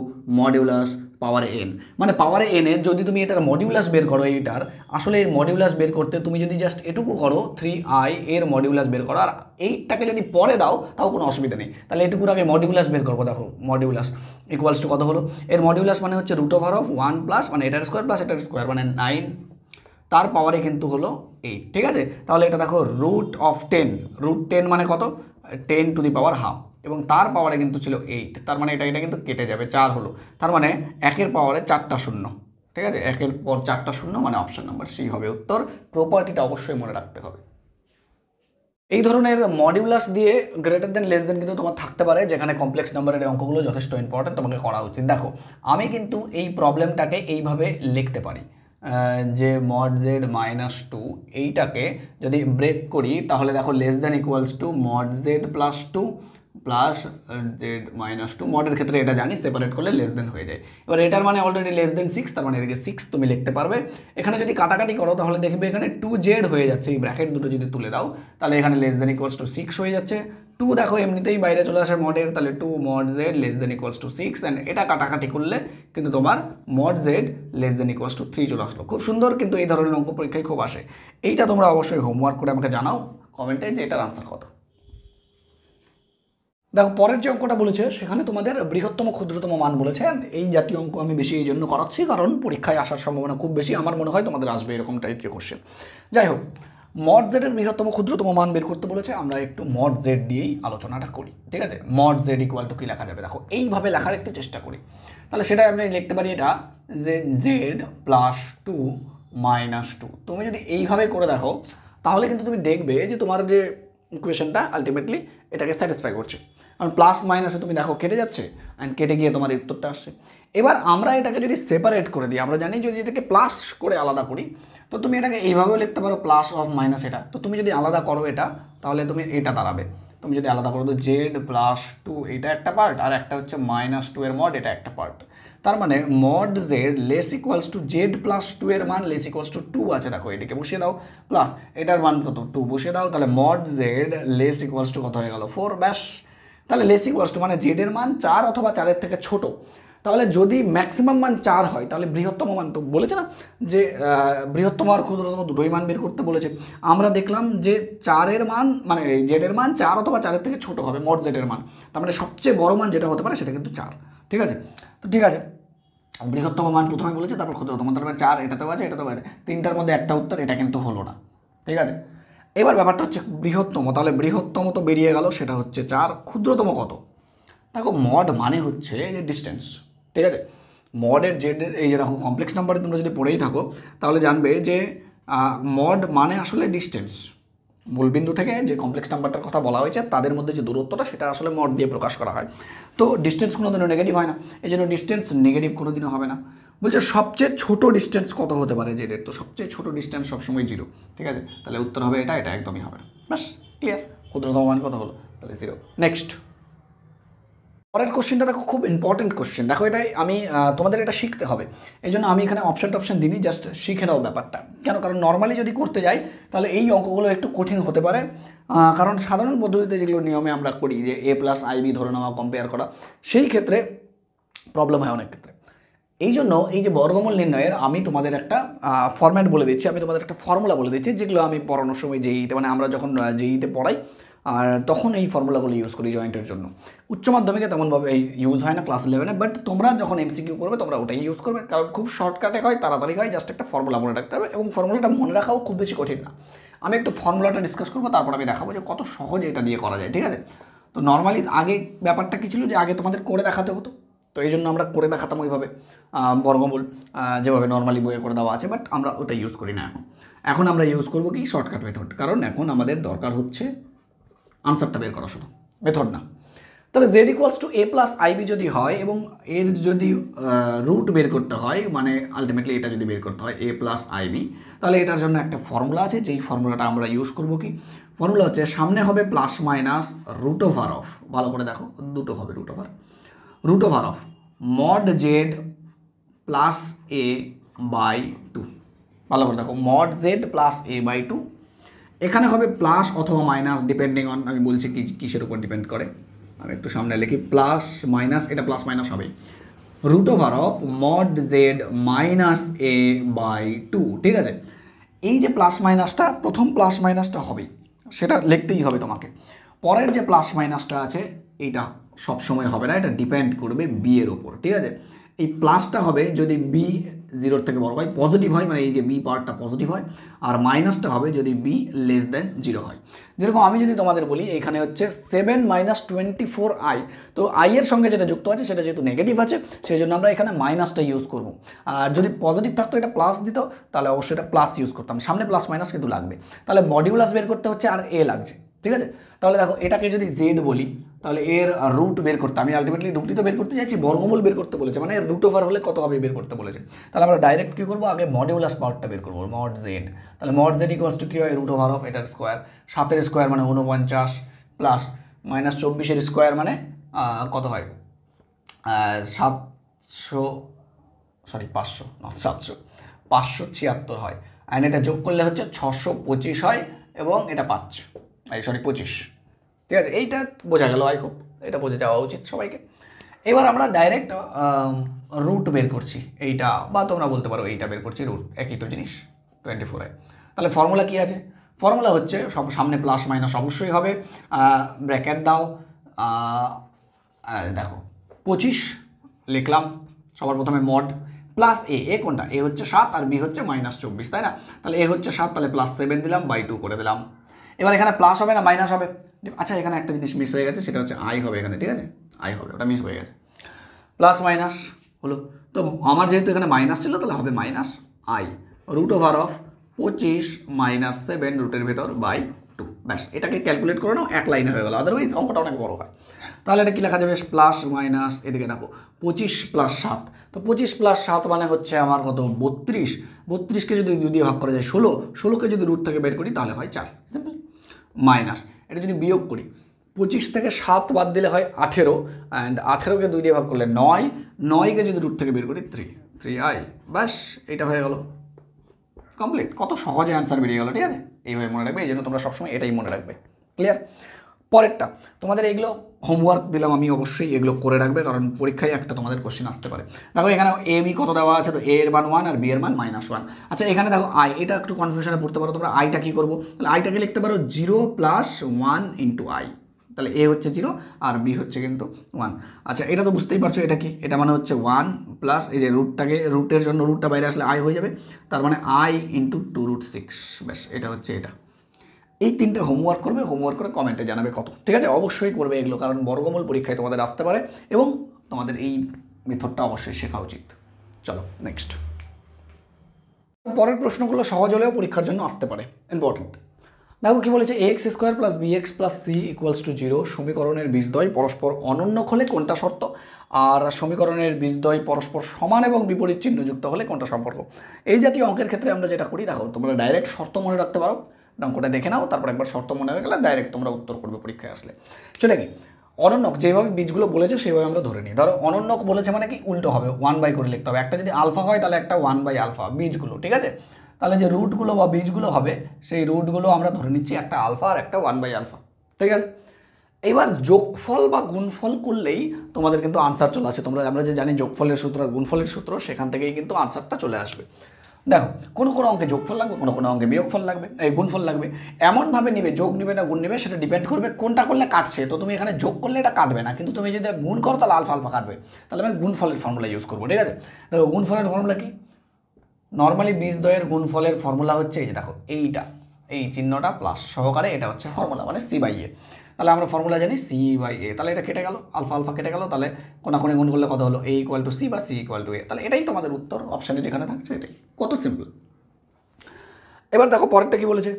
modulus power n, মানে পাওয়ারে n এর যদি তুমি এটার মডিউলাস বের করো, এইটার আসলে এর মডিউলাস বের করতে তুমি যদি জাস্ট এটুকু করো 3i এর মডিউলাস বের করো, আর এইটাকে যদি পরে দাও তাও কোনো অসুবিধা নেই, তাহলে এটুকুর আগে মডিউলাস বের করবো। দেখো মডিউলাস ইকুয়ালস টু কত হলো? এর মডিউলাস মানে হচ্ছে √1 প্লাস মানে এটার স্কোয়ার প্লাস এটার স্কোয়ার মানে 9, তার পাওয়ারে কিন্তু হলো 8, ঠিক আছে? তাহলে এটা দেখো √10 মানে কত? 10 টু দি পাওয়ার হাফ, এবং তার পাওয়ারে কিন্তু ছিল 8, তার মানে এটা কিন্তু কেটে যাবে, 4 হলো, তার মানে 1-এর পাওয়ারে 4টা শূন্য, ঠিক আছে? 1-এর পর 4টা শূন্য মানে অপশন নাম্বার সি হবে উত্তর। প্রপার্টিটা অবশ্যই মনে রাখতে হবে। এই ধরনের মডিউলাস দিয়ে গ্রেটার দেন লেস দেন কিন্তু তোমার থাকতে পারে, যেখানে কমপ্লেক্স নাম্বারের অঙ্কগুলো যথেষ্ট ইম্পর্টেন্ট, তোমাকে করা উচিত। দেখো আমি কিন্তু এই প্রবলেমটাকে এইভাবে লিখতে পারি যে mod z -2 এইটাকে যদি ব্রেক করি তাহলে দেখো less than equals to mod z +2 plus z -2, মডের ক্ষেত্রে এটা জানি সেপারেট করলে লেস দেন হয়ে যায়। এবার এটার মানে অলরেডি লেস দেন 6, তার মানে এদিকে 6 তুমি লিখতে পারবে। এখানে যদি কাটাকাটি করো তাহলে দেখবে এখানে 2z হয়ে যাচ্ছে, এই ব্র্যাকেট দুটো যদি তুলে দাও তাহলে এখানে লেস দেন ইকুয়ালস টু 6 হয়ে যাচ্ছে। 2 দেখো এমনিতেই বাইরে চলে আসে মডের, তাহলে 2 mod z less than equals to 6, and এটা কাটাকাটি করলে কিন্তু তোমার mod z less than equals to 3 চলে আসলো। খুব সুন্দর, কিন্তু এই ধরনের অঙ্ক পরীক্ষায় খুব আসে। এইটা তোমরা অবশ্যই হোমওয়ার্ক করে আমাকে জানাও কমেন্টে যে এটার আনসার কত। দেখো পরের যে অঙ্কটা বলেছে সেখানে তোমাদের বৃহত্তম ক্ষুদ্রতম মান বলেছে। এই জাতীয় অঙ্ক আমি বেশি এই জন্য করাচ্ছি কারণ পরীক্ষায় আসার সম্ভাবনা খুব বেশি, আমার মনে হয় তোমাদের আসবে এরকম টাইপের কোশ্চেন। যাই হোক, mod z এর বৃহত্তম ক্ষুদ্রতম মান বের করতে বলেছে, আমরা একটু mod z দিয়েই আলোচনাটা করি, ঠিক আছে? mod z ইকুয়াল টু কি লেখা যাবে? দেখো এইভাবে লেখার একটু চেষ্টা করি, তাহলে সেটা আমি লিখতে পারি এটা যে z +2 -2। তুমি যদি এইভাবে করে দেখো তাহলে কিন্তু তুমি দেখবে যে তোমার যে ইকুয়েশনটা আলটিমেটলি এটাকে স্যাটিসফাই করছে, কারণ প্লাস মাইনাসে তুমি দেখো কেটে যাচ্ছে, অ্যান্ড কেটে গিয়ে তোমার উত্তরটা আসছে। এবার আমরা এটাকে যদি সেপারেট করে দিই, আমরা জানি যদি এটাকে প্লাস করে আলাদা করি তো তুমি এটাকে এইভাবেও লিখতে পারো প্লাস অফ মাইনাস এটা, তো তুমি যদি আলাদা করো এটা তাহলে তুমি এটা দাঁড়াবে, তুমি যদি আলাদা করো তো z+2 এটা একটা পার্ট, আর একটা হচ্ছে -2 এর মড এটা একটা পার্ট, তার মানে mod z less equals to z+2 এর মান লেস ইকুয়ালস টু 2 আছে, দেখো এদিকে বসিয়ে দাও, প্লাস এটার মান কত 2 বসিয়ে দাও, তাহলে mod z less equals to কত হয়ে গেল 4, ব্যাস। তাহলে লেস ইকুয়ালস টু মানে z এর মান 4 অথবা 4-এর থেকে ছোট, তাহলে যদি ম্যাক্সিমাম মান 4 হয় তাহলে বৃহত্তম মান, তো বলেছে না যে বৃহত্তম আর ক্ষুদ্রতম দুটোই মান বের করতে বলেছে, আমরা দেখলাম যে 4-এর মান মানে z এর মান 4 অথবা 4-এর থেকে ছোট হবে mod z এর মান, তার মানে সবচেয়ে বড় মান যেটা হতে পারে সেটা কিন্তু 4, ঠিক আছে? তো ঠিক আছে, বৃহত্তম মান প্রথমে বলেছে, তারপর ক্ষুদ্রতম, তারপরে 4 এটাতেও আছে এটাতেও আছে, তিনটার মধ্যে একটা উত্তর, এটা কিন্তু হলো না, ঠিক আছে? এবার ব্যাপারটা হচ্ছে বৃহত্তম, তাহলে বৃহত্তম তো বেরিয়ে গেল, সেটা হচ্ছে 4, ক্ষুদ্রতম কত? দেখো মড মানে হচ্ছে যে ডিস্টেন্স, ঠিক আছে? মডের জেডের এই যে দেখো কমপ্লেক্স নাম্বারে তোমরা যদি পড়েই থাকো তাহলে জানবে যে মড মানে আসলে ডিস্টেন্স, মূলবিন্দু থেকে যে কমপ্লেক্স নাম্বারটার কথা বলা হয়েছে তাদের মধ্যে যে দূরত্বটা সেটা আসলে মড দিয়ে প্রকাশ করা হয়। তো ডিস্টেন্স কোনোদিনও নেগেটিভ হয় না, এই জন্য ডিস্টেন্স নেগেটিভ কোনোদিনও হবে না। বলছে সবচেয়ে ছোট ডিস্টেন্স কত হতে পারে জেডের, তো সবচেয়ে ছোট ডিস্টেন্স সবসময় 0, ঠিক আছে? তাহলে উত্তর হবে এটা, এটা একদমই হবে না, ব্যাস ক্লিয়ার। ক্ষুদ্রতম মান কত হলো? তাহলে 0। নেক্সট পরের কোশ্চেনটা দেখো খুব ইম্পর্টেন্ট কোশ্চেন, দেখো এটাই আমি তোমাদের এটা শিখতে হবে, এই জন্য আমি এখানে অপশন দিইনি, জাস্ট শিখে নাও ব্যাপারটা। কেন? কারণ নর্মালি যদি করতে যাই তাহলে এই অঙ্কগুলো একটু কঠিন হতে পারে, কারণ সাধারণ পদ্ধতিতে যেগুলো নিয়মে আমরা করি যে a+ib ধরে নেওয়া, কম্পেয়ার করা, সেই ক্ষেত্রে প্রবলেম হয় অনেক ক্ষেত্রে। এই জন্য এই যে বর্গমূল নির্ণয়ের আমি তোমাদের একটা ফরম্যাট বলে দিচ্ছি, আমি তোমাদের একটা ফর্মুলা বলে দিচ্ছি, যেগুলো আমি পড়ানোর সময় জেইতে মানে আমরা যখন জেইতে পড়াই আর তখন এই ফর্মুলাগুলো ইউজ করি জয়েন্টের জন্য। উচ্চ মাধ্যমিকে তেমনভাবে এই ইউজ হয় না ক্লাস 11-এ, বাট তোমরা যখন এমসিকিউ করবে তোমরা ওটাই ইউজ করবে, কারণ খুব শর্টকাটে হয়, তাড়াতাড়ি হয়, জাস্ট একটা ফর্মুলা মনে রাখতে হবে, এবং ফর্মুলাটা মনে রাখাও খুব বেশি কঠিন না। আমি একটু ফর্মুলাটা ডিসকাস করবো, তারপর আমি দেখাবো যে কত সহজে এটা দিয়ে করা যায়, ঠিক আছে? তো নর্মালি আগে ব্যাপারটা কী ছিল যে আগে তোমাদের করে দেখাতে হতো, তো এই জন্য আমরা করে দেখাতাম ওইভাবে বর্গমূল যেভাবে নর্মালি বইয়ে করে দেওয়া আছে, বাট আমরা ওটা ইউজ করি না এখন আমরা ইউজ করবো কি শর্টকাট মেথড, কারণ এখন আমাদের দরকার হচ্ছে আনসারটা বের করা, শুধু মেথড না। তাহলে Z equals to A plus I B যদি হয় এবং এর যদি রুট বের করতে হয়, মানে আলটিমেটলি এটা যদি বের করতে হয় এ প্লাস আইবি, তাহলে এটার জন্য একটা ফর্মুলা আছে, যেই ফর্মুলাটা আমরা ইউজ করবো কি, ফর্মুলা হচ্ছে সামনে হবে plus minus root over of, ভালো করে দেখো দুটো হবে root over of mod Z plus A by two, ভালো করে দেখো mod Z plus A by two, এখানে হবে প্লাস অথবা মাইনাস ডিপেন্ডিং অন, আমি বলছি কি কিসের উপর ডিপেন্ড করে, আমি একটু সামনে লিখি প্লাস মাইনাস, এটা প্লাস মাইনাস হবে root over of mod Z minus A by two, ঠিক আছে? এই যে প্লাস মাইনাসটা, প্রথম প্লাস মাইনাসটা হবে, সেটা লিখতেই হবে তোমাকে। পরের যে প্লাস মাইনাসটা আছে এইটা সবসময় হবে না, এটা ডিপেন্ড করবে বি এর ওপর, ঠিক আছে? এই প্লাসটা হবে যদি বি 0-এর থেকে বড় হয়, পজিটিভ হয়, মানে এই যে বি পার্টটা পজিটিভ হয়, আর মাইনাসটা হবে যদি বি লেস দেন 0 হয়। যেরকম আমি যদি তোমাদের বলি এখানে হচ্ছে 7 - 24i, তো আই এর সঙ্গে যেটা যুক্ত আছে সেটা যেহেতু নেগেটিভ আছে, সেই জন্য আমরা এখানে মাইনাসটা ইউজ করব। আর যদি পজিটিভ থাকতো, এটা প্লাস দিত, তাহলে অবশ্যই এটা প্লাস ইউজ করতাম, সামনে প্লাস মাইনাস কিন্তু লাগবে। তাহলে মডিউলাস বের করতে হচ্ছে আর এ লাগছে, ঠিক আছে? তাহলে দেখো এটাকে যদি জেড বলি, তাহলে এর রুট বের করতে, আমি আলটিমেটলি রুটই তো বের করতে চাইছি, বর্গমূল বের করতে বলেছে, মানে রুট ওভার হলে কত হবে বের করতে বলেছে। তাহলে আমরা ডাইরেক্ট কী করবো, আগে মডিউলাস পাওয়ারটা বের করবো, মড জেড। তাহলে মড জেড ইকুয়ালস টু কী হয়, রুট ওভার অফ এটার স্কোয়ার, 7-এর স্কোয়ার মানে 49, প্লাস মাইনাস 24-এর স্কোয়ার মানে কত হয় 576 হয়, অ্যান্ড এটা যোগ করলে হচ্ছে 625 হয়, এবং এটা 25, ঠিক আছে? এইটা বোঝা গেল, আই হোপ এটা বোঝা যাওয়া উচিত সবাইকে। এবার আমরা ডাইরেক্ট রুট বের করছি, এইটা, বা তোমরা বলতে পারো এইটা বের করছি, রুট একই তো জিনিস, 24i। তাহলে ফর্মুলা কি আছে, ফর্মুলা হচ্ছে সব সামনে প্লাস মাইনাস অবশ্যই হবে, ব্র্যাকেট দাও, দেখো 25 লিখলাম, সবার প্রথমে মড প্লাস এ কোনটা, এ হচ্ছে 7 আর বি হচ্ছে -24, তাই না? তাহলে এ হচ্ছে 7, তাহলে প্লাস 7 দিলাম, বাই 2 করে দিলাম। এবার এখানে প্লাস হবে না মাইনাস হবে, আচ্ছা এখানে একটা জিনিস মিস হয়ে গেছে, সেটা হচ্ছে আই হবে এখানে, ঠিক আছে? আই হবে, ওটা মিস হয়ে গেছে, প্লাস মাইনাস হলো, তো আমার যেহেতু এখানে মাইনাস ছিল তাহলে হবে minus I root over of 25 - 7 রুটের ভেতর বাই 2, ব্যাস এটাকে ক্যালকুলেট করে নাও, এক লাইনে হয়ে গেল, আদারওয়াইজ অঙ্কটা অনেক বড় হয়। তাহলে এটা কী লেখা যাবে, প্লাস মাইনাস, এদিকে দেখো 25 + 7, তো 25 + 7 মানে হচ্ছে আমার কত 32, 32কে যদি 2 দিয়ে ভাগ করা যায় 16, 16কে যদি রুট থেকে বের করি তাহলে হয় 4, সিম্পল। মাইনাস এটা যদি বিয়োগ করি, 25 থেকে 7 বাদ দিলে হয় 18, অ্যান্ড 18কে 2 দিয়ে ভাগ করলে 9, 9কে যদি রুট থেকে বের করি 3i, ব্যাস এটা হয়ে গেল কমপ্লিট। কত সহজে অ্যান্সার বেরিয়ে গেল, ঠিক আছে? এইভাবে মনে রাখবে, এই জন্য তোমরা সবসময় এটাই মনে রাখবে, ক্লিয়ার? পরেরটা তোমাদের এইগুলো হোমওয়ার্ক দিলাম আমি, অবশ্যই এগুলো করে রাখবে, কারণ পরীক্ষায় একটা তোমাদের কোশ্চেন আসতে পারে। দেখো এখানে এ বি কত দেওয়া আছে, তো এ এর মান 1 আর বি এর মান -1। আচ্ছা এখানে দেখো আই, এটা একটু কনফিউশনে পড়তে পারো তোমরা, আইটা কী করবো, তাহলে আইটাকে লিখতে পারো 0 + 1 * i, তাহলে এ হচ্ছে 0 আর বি হচ্ছে কিন্তু 1। আচ্ছা এটা তো বুঝতেই পারছো এটা কি, এটা মানে হচ্ছে 1 প্লাস এই যে রুটটাকে, রুটের জন্য রুটটা বাইরে আসলে আই হয়ে যাবে, তার মানে i × 2√6, ব্যাস এটা হচ্ছে এটা। এই 3টে হোমওয়ার্ক করবে, হোমওয়ার্ক করে কমেন্টে জানাবে কত, ঠিক আছে? অবশ্যই করবে এগুলো, কারণ বর্গমূল পরীক্ষায় তোমাদের আসতে পারে, এবং তোমাদের এই মেথডটা অবশ্যই শেখা উচিত। চলো নেক্সট, পরের প্রশ্নগুলো সহজ হলেও পরীক্ষার জন্য আসতে পারে, ইম্পর্টেন্ট। দেখো কি বলেছে, ax² + bx + c = 0 সমীকরণের বীজদ্বয় পরস্পর অনন্য হলে কোনটা শর্ত, আর সমীকরণের বীজদ্বয় পরস্পর সমান এবং বিপরীত চিহ্নযুক্ত হলে কোনটা সম্পর্ক। এই জাতীয় অঙ্কের ক্ষেত্রে আমরা যেটা করি, দেখো তোমরা ডাইরেক্ট শর্ত মনে রাখতে পারো, অঙ্কটা দেখে নাও, তারপর একবার শর্ত মনে হয়ে গেলে ডাইরেক্ট তোমরা উত্তর করবে পরীক্ষায় আসলে। সেটা কি, অনন্যক যেভাবে বীজগুলো বলেছে সেইভাবে আমরা ধরে নিই। ধরো অনন্যক বলেছে মানে কি, উল্টো হবে, 1/, করে লিখতে হবে। একটা যদি আলফা হয় তাহলে একটা 1/α বীজগুলো, ঠিক আছে? তাহলে যে রুটগুলো বা বীজগুলো হবে, সেই রুটগুলো আমরা ধরে নিচ্ছি একটা আলফা আর একটা 1/α, ঠিক আছে? এবার যোগফল বা গুণফল করলেই তোমাদের কিন্তু আনসার চলে আসে। আমরা যে জানি যোগফলের সূত্র আর গুণফলের সূত্র, সেখান থেকেই কিন্তু আনসারটা চলে আসবে। দেখো কোনো কোনো অঙ্কে যোগফল লাগবে, কোনো কোনো অঙ্কে বিয়োগফল লাগবে, এই গুণফল লাগবে। এমনভাবে নিবে, যোগ নিবে না গুণ নিবে সেটা ডিপেন্ড করবে কোনটা করলে কাটছে। তো তুমি এখানে যোগ করলে এটা কাটবে না, কিন্তু তুমি যদি গুণ করো তাহলে আলফা আলফা কাটবে। তাহলে আমি গুণফলের ফর্মুলা ইউজ করবো, ঠিক আছে। দেখো গুণফলের ফর্মুলা কি, নর্মালি বীজদ্বয়ের গুণফলের ফর্মুলা হচ্ছে এই যে দেখো এইটা, এই চিহ্নটা প্লাস সহকারে এটা হচ্ছে ফর্মুলা, মানে সি বাই এ। তাহলে আমরা ফর্মুলা জানি সি বাই এ, তাহলে এটা কেটে গেল, আলফা আলফা কেটে গেল, তাহলে কোনাকুনি গুণ করলে কত হলো, এ ইকুয়াল টু সি বা সি ইকুয়াল টু এ। তাহলে এটাই তোমাদের উত্তর, অপশানে যেখানে থাকছে এটাই, কত সিম্পল। এবার দেখো পরেরটা কি বলেছে,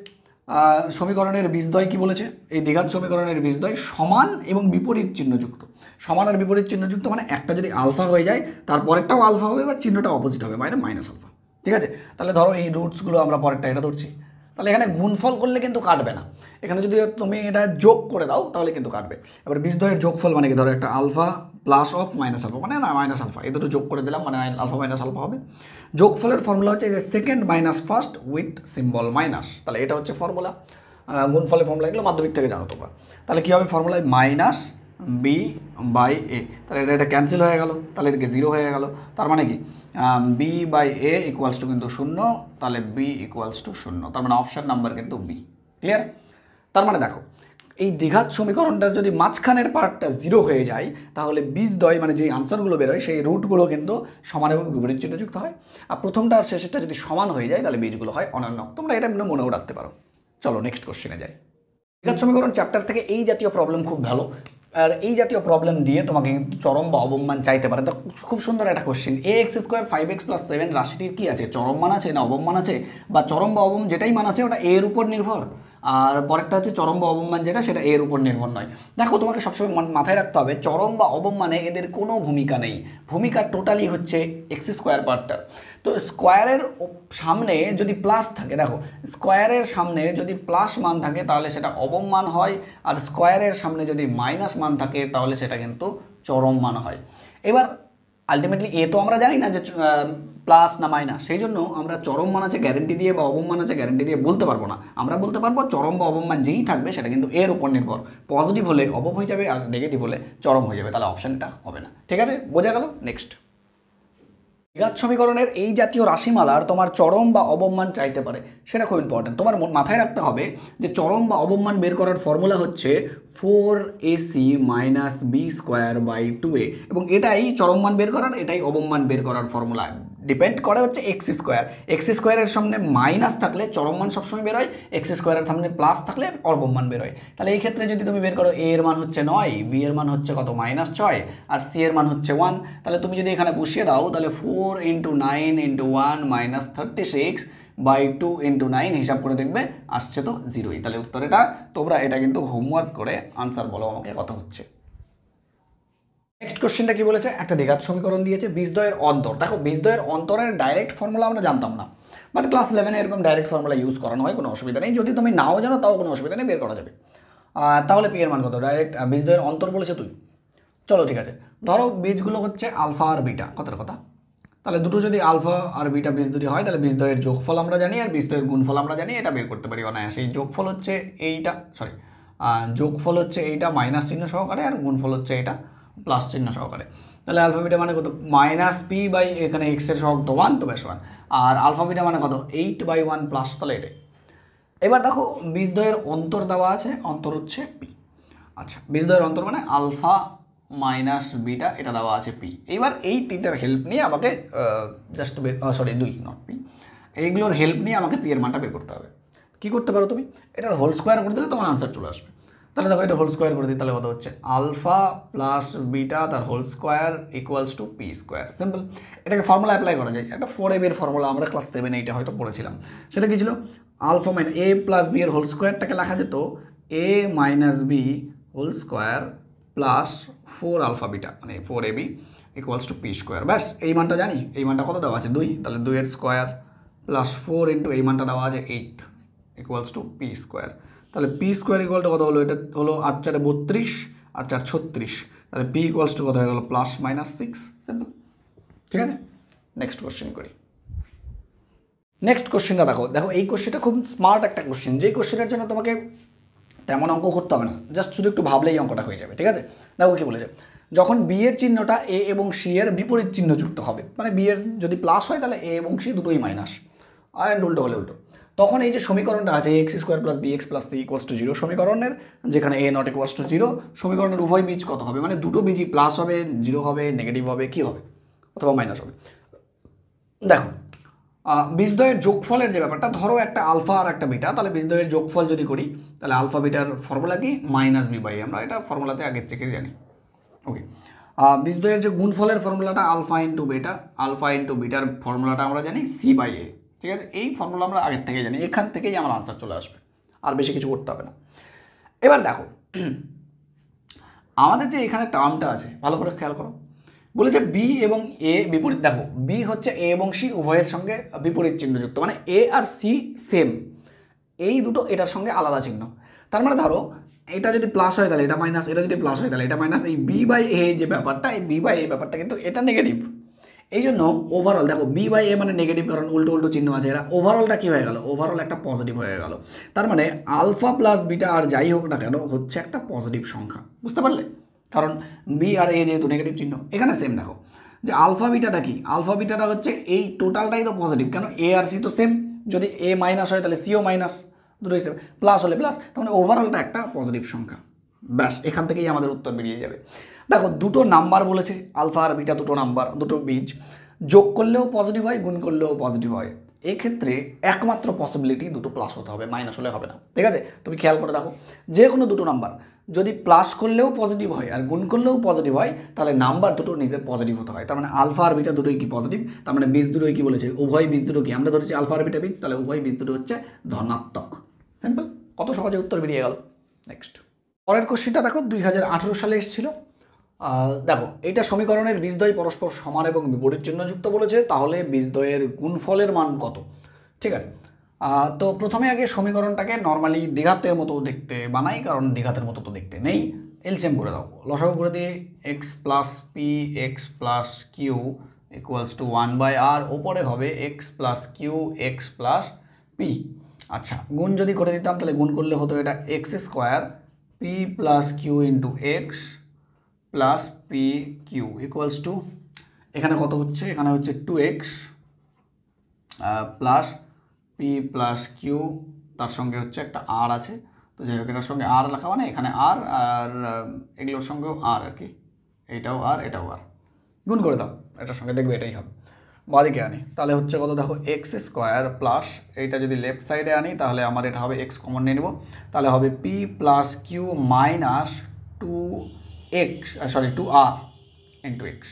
সমীকরণের বীজদ্বয় কি বলেছে, এই দ্বিঘাত সমীকরণের বীজদ্বয় সমান এবং বিপরীত চিহ্নযুক্ত। সমান আর বিপরীত চিহ্নযুক্ত মানে একটা যদি আলফা হয়ে যায় তারপরেরটাও আলফা হবে, এবার চিহ্নটা অপোজিট হবে, মানে মাইনাস আলফা, ঠিক আছে। তাহলে ধরো এই রুটসগুলো আমরা পরেরটা এটা ধরছি, তাহলে এখানে গুণফল করলে কিন্তু কাটবে না, এখানে যদি তুমি এটা যোগ করে দাও তাহলে কিন্তু কাটবে। এবার বীজদ্বয়ের যোগফল মানে কি, ধরো একটা alpha plus of minus alpha, মানে না মাইনাস আলফা, এই দুটো যোগ করে দিলাম মানে আলফা মাইনাস আলফা হবে। যোগফলের ফর্মুলা হচ্ছে যে second minus first with symbol minus, তাহলে এটা হচ্ছে ফর্মুলা। গুণফলের ফর্মুলা এগুলো মাধ্যমিক থেকে জানো তোমরা। তাহলে কী হবে ফর্মুলায়, মাইনাস বি বাই এ, তাহলে এটা ক্যান্সেল হয়ে গেল, তাহলে এদিকে জিরো হয়ে গেল। তার মানে কি B by A equals to কিন্তু শূন্য, তাহলে বি ইকুয়ালস টু শূন্য, তার মানে অপশান নাম্বার কিন্তু বি। ক্লিয়ার? তার মানে দেখো এই দ্বিঘাত সমীকরণটার যদি মাঝখানের পার্টটা জিরো হয়ে যায় তাহলে বীজদ্বয় মানে যে আনসারগুলো বেরোয় সেই রুটগুলো কিন্তু সমান এবং বিপরীত চিহ্নযুক্ত হয়। আর প্রথমটা আর শেষেরটা যদি সমান হয়ে যায় তাহলে বীজগুলো হয় অনন্য। তোমরা এটা মনেও রাখতে পারো। চলো নেক্সট কোশ্চেনে যাই। দ্বিঘাত সমীকরণ চ্যাপ্টার থেকে এই জাতীয় প্রবলেম খুব ভালো, আর এই জাতীয় প্রবলেম দিয়ে তোমাকে কিন্তু চরম বা অবম মান চাইতে পারে। তো খুব সুন্দর একটা কোশ্চেন, এ এক্স স্কোয়ার 5x + 7 রাশিটির কী আছে, চরম মান আছে না অবম মান আছে, বা চরম বা অবম যেটাই মান আছে ওটা এর উপর নির্ভর, আর পরেরটা হচ্ছে চরম বা অবম মান যেটা সেটা এর উপর নির্ভর নয়। দেখো তোমাকে সবসময় মাথায় রাখতে হবে চরম বা অবম মানে এদের কোনো ভূমিকা নেই, ভূমিকা টোটালি হচ্ছে এক্স স্কোয়ার পার্টটার। তো স্কোয়ারের সামনে যদি প্লাস থাকে, দেখো স্কোয়ারের সামনে যদি প্লাস মান থাকে তাহলে সেটা অবম মান হয়, আর স্কোয়ারের সামনে যদি মাইনাস মান থাকে তাহলে সেটা কিন্তু চরম মান হয়। এবার আলটিমেটলি এ তো আমরা জানি না যে প্লাস না মাইনাস, সেই জন্য আমরা চরম মান আছে গ্যারেন্টি দিয়ে বা অবম মান আছে গ্যারেন্টি দিয়ে বলতে পারবো না। আমরা বলতে পারবো চরম বা অবম মান যেই থাকবে সেটা কিন্তু এর উপর নির্ভর, পজিটিভ হলে অবম হয়ে যাবে আর নেগেটিভ হলে চরম হয়ে যাবে, তাহলে অপশানটা হবে না। ঠিক আছে, বোঝা গেল? নেক্সট, দ্বিঘাত সমীকরণের এই জাতীয় রাশিমালার তোমার চরম বা অবম মান চাইতে পারে, সেটা খুব ইম্পর্টেন্ট। তোমার মাথায় রাখতে হবে যে চরম বা অবম মান বের করার ফর্মুলা হচ্ছে 4ac - b²/2a, এবং এটাই চরম মান বের করার, এটাই অবম মান বের করার ফর্মুলা। ডিপেন্ড করে হচ্ছে এক্স স্কোয়ার, এক্স স্কোয়ারের সামনে মাইনাস থাকলে চরম মান সবসময় বেরোয়, এক্স স্কোয়ারের সামনে প্লাস থাকলে অবম মান বেরোয়। তাহলে এই ক্ষেত্রে যদি তুমি বের করো এ এর মান হচ্ছে 9, বি এর মান হচ্ছে কত -6, আর সি এর মান হচ্ছে 1, তাহলে তুমি যদি এখানে বসিয়ে দাও তাহলে 4 × 9 × 1 - 36/2 × 9 হিসাব করে দেখবে আসছে তো 0ই। তাহলে উত্তর এটা। তোমরা এটা কিন্তু হোমওয়ার্ক করে আনসার বলো আমাকে কত হচ্ছে। নেক্সট কোশ্চেনটা কি বলেছে, একটা দ্বিঘাত সমীকরণ দিয়েছে বীজদ্বয়ের অন্তর। দেখো বীজদ্বয়ের অন্তরের ডাইরেক্ট ফর্মুলা আমরা জানতাম না, বাট ক্লাস 11 এরকম ডাইরেক্ট ফর্মুলা ইউজ করানো হয়, কোনো অসুবিধা নেই। যদি তুমি নাও জানো তাও কোনো অসুবিধা নেই, বের করা যাবে। তাহলে পি এর মান কত, ডাইরেক্ট বীজদ্বয়ের অন্তর বলেছে তুই। চলো ঠিক আছে, ধরো বীজগুলো হচ্ছে আলফা আর বিটা, কথার কথা। তাহলে দুটো যদি আলফা আর বিটা বীজ দুটি হয় তাহলে বীজদ্বয়ের যোগফল আমরা জানি আর বীজদ্বয়ের গুণফল আমরা জানি, এটা বের করতে পারি অনায়াসে। সেই যোগফল হচ্ছে এইটা, যোগফল হচ্ছে এইটা মাইনাস চিহ্ন সহকারে, আর গুণফল হচ্ছে এটা প্লাস চিহ্ন সহকারে। তাহলে আলফা বিটা মানে কত, -p/, এখানে এক্স এর সহগ তো 1, তো বেশ 1, আর আলফা বিটা মানে কত 8/1 প্লাস, তাহলে এটাই। এবার দেখো বীজদ্বয়ের অন্তর দেওয়া আছে, অন্তর হচ্ছে পি। আচ্ছা, বীজদ্বয়ের অন্তর মানে আলফা মাইনাস বিটা, এটা দেওয়া আছে পি। এবার এই তিনটার হেল্প নিয়ে আমাকে জাস্ট 2 নট পি, এইগুলোর হেল্প নিয়ে আমাকে পি এর মানটা বের করতে হবে। কী করতে পারো তুমি, এটার হোল স্কোয়ার করে দিলে তোমার আনসার চলে আসবে। তাহলে দেখো এটা হোল স্কোয়ার করে দিই, তাহলে কত হচ্ছে আলফা প্লাস বিটা তার whole square equals to P square. Simple, এটাকে ফর্মুলা অ্যাপ্লাই করা যায়। একটা 4ab এর ফর্মুলা আমরা ক্লাস 7 এইটা হয়তো পড়েছিলাম। সেটা কি ছিল, alpha minus a plus B এর হোল স্কোয়ারটাকে লেখা যেত a minus B whole square plus 4 alpha beta, মানে 4ab equals to P square. ব্যাস, এই মানটা জানি, এই মানটা কত দেওয়া আছে 2, তাহলে 2 এর স্কোয়ার প্লাস 4 ইন্টু এই মানটা দেওয়া আছে 8 ইকুয়ালস টু পি স্কোয়ার। তাহলে পি স্কোয়ার ইকুয়াল টু কত হলো, এটা হলো 8 × 4 = 32, 8 × 4 = 36, তাহলে পি ইকুয়ালস টু কত হয়ে গেল +-6। সিম্পল, ঠিক আছে। নেক্সট কোশ্চেন করি। নেক্সট কোশ্চেনটা দেখো, এই কোশ্চেনটা খুব স্মার্ট একটা কোশ্চেন, যেই কোশ্চেনের জন্য তোমাকে তেমন অঙ্ক করতে হবে না, জাস্ট শুধু একটু ভাবলেই অঙ্কটা হয়ে যাবে। ঠিক আছে, দেখো কি বলেছে, যখন বি এর চিহ্নটা এ এবং সি এর বিপরীত চিহ্ন যুক্ত হবে, মানে বি এর যদি প্লাস হয় তাহলে এ এবং সি দুটোই মাইনাস, অ্যান্ড উল্টো হলে উল্টো, তখন এই যে সমীকরণটা আছে X square plus B X plus C equals to zero সমীকরণের, যেখানে A not equals to zero, সমীকরণের উভয় বীজ কত হবে, মানে দুটো বীজই প্লাস হবে, জিরো হবে, নেগেটিভ হবে, কী হবে, অথবা মাইনাস হবে। দেখো বীজদ্বয়ের যোগফলের যে ব্যাপারটা, ধরো একটা আলফা আর একটা বিটা, তাহলে বীজদ্বয়ের যোগফল যদি করি তাহলে আলফা বিটার ফর্মুলা কি মাইনাস বি বাই, আমরা এটা ফর্মুলাতে আগের থেকে জানি। ওকে, বীজদ্বয়ের যে গুণফলের ফর্মুলাটা আলফা ইন্টু বিটার ফর্মুলাটা আমরা জানি সি বাই এ, ঠিক আছে, এই ফর্মুলা আমরা আগের থেকে জানি, এখান থেকেই আমার আনসার চলে আসবে, আর বেশি কিছু করতে হবে না। এবার দেখো আমাদের যে এখানে টার্মটা আছে ভালো করে খেয়াল করো, বলেছে বি এবং এ বিপরীত, দেখো বি হচ্ছে এ এবং সি উভয়ের সঙ্গে বিপরীত চিহ্নযুক্ত, মানে এ আর সি সেম, এই দুটো এটার সঙ্গে আলাদা চিহ্ন। তার মানে ধরো এটা যদি প্লাস হয় তাহলে এটা মাইনাস, এটা যদি প্লাস হয় তাহলে এটা মাইনাস, এই বি বাই এ যে ব্যাপারটা, এই বি বাই এ ব্যাপারটা কিন্তু এটা নেগেটিভ। এই জন্য ওভারঅল দেখো বি বাই এ মানে নেগেটিভ, কারণ উল্টো উল্টো চিহ্ন আছে, এরা ওভারঅলটা কী হয়ে গেল, ওভারঅল একটা পজিটিভ হয়ে গেল। তার মানে আলফা প্লাস বিটা আর যাই হোক না কেন হচ্ছে একটা পজিটিভ সংখ্যা, বুঝতে পারলে, কারণ বি আর এ যেহেতু নেগেটিভ চিহ্ন। এখানে সেম দেখো যে আলফা বিটাটা কি, আলফা বিটাটা হচ্ছে এই টোটালটাই তো পজিটিভ, কেন এ আর সি তো সেম, যদি এ মাইনাস হয় তাহলে সিও মাইনাস, দুটোই সেম, প্লাস হলে প্লাস, তার মানে ওভারঅলটা একটা পজিটিভ সংখ্যা। ব্যাস এখান থেকেই আমাদের উত্তর বেরিয়ে যাবে। দেখো দুটো নাম্বার বলেছে, আলফা আর বিটা দুটো নাম্বার, দুটো বীজ, যোগ করলেও পজিটিভ হয়, গুণ করলেও পজিটিভ হয়, এক্ষেত্রে একমাত্র পসিবিলিটি দুটো প্লাস হতে হবে, মাইনাস হলে হবে না, ঠিক আছে। তুমি খেয়াল করে দেখো যে কোনো দুটো নাম্বার যদি প্লাস করলেও পজিটিভ হয় আর গুণ করলেও পজিটিভ হয়, তাহলে নাম্বার দুটো নিজে পজিটিভ হতে হয়, তার মানে আলফা আর বিটা দুটোই কি পজিটিভ, তার মানে বীজ দুটোই কি বলেছে, উভয় বীজ দুটো কি, আমরা ধরেছি আলফা আর বিটা বীজ, তাহলে উভয় বীজ দুটো হচ্ছে ধনাত্মক। সিম্পল, কত সহজে উত্তর বেরিয়ে গেল। নেক্সট পরের কোশ্চেনটা দেখো 2018 সালে এসেছিল। দেখো এইটা সমীকরণের বীজদ্বয় পরস্পর সমান এবং বিপরীত চিহ্নযুক্ত বলেছে, তাহলে বীজদ্বয়ের গুণফলের মান কত, ঠিক আছে। তো প্রথমে আগে সমীকরণটাকে নর্মালি দ্বিঘাতের মতো দেখতে বানাই, কারণ দ্বিঘাতের মতো তো দেখতে নেই, এলসিএম করে দাও, লসাগু করে দিয়ে X plus P X plus Q equals to 1/r, ওপরে হবে X plus Q X plus P. আচ্ছা গুণ যদি করে দিতাম তাহলে গুণ করলে হতো এটা X square P plus Q into X plus P Q equals to, এখানে কত হচ্ছে, এখানে হচ্ছে 2x plus P plus Q, তার সঙ্গে হচ্ছে একটা আর আছে, তো যাই হোক এটার সঙ্গে আর লেখা, মানে এখানে আর আর এগুলোর সঙ্গেও আর আর কি, এইটাও আর এটাও আর, গুণ করে দাও এটার সঙ্গে, দেখবে এটাই হবে। বাদিকে আনি তাহলে হচ্ছে কত, দেখো এক্স স্কোয়ার প্লাস, এইটা যদি লেফট সাইডে আনি তাহলে আমার এটা হবে এক্স কমন নিয়ে নেব, তাহলে হবে P plus Q minus 2r into X,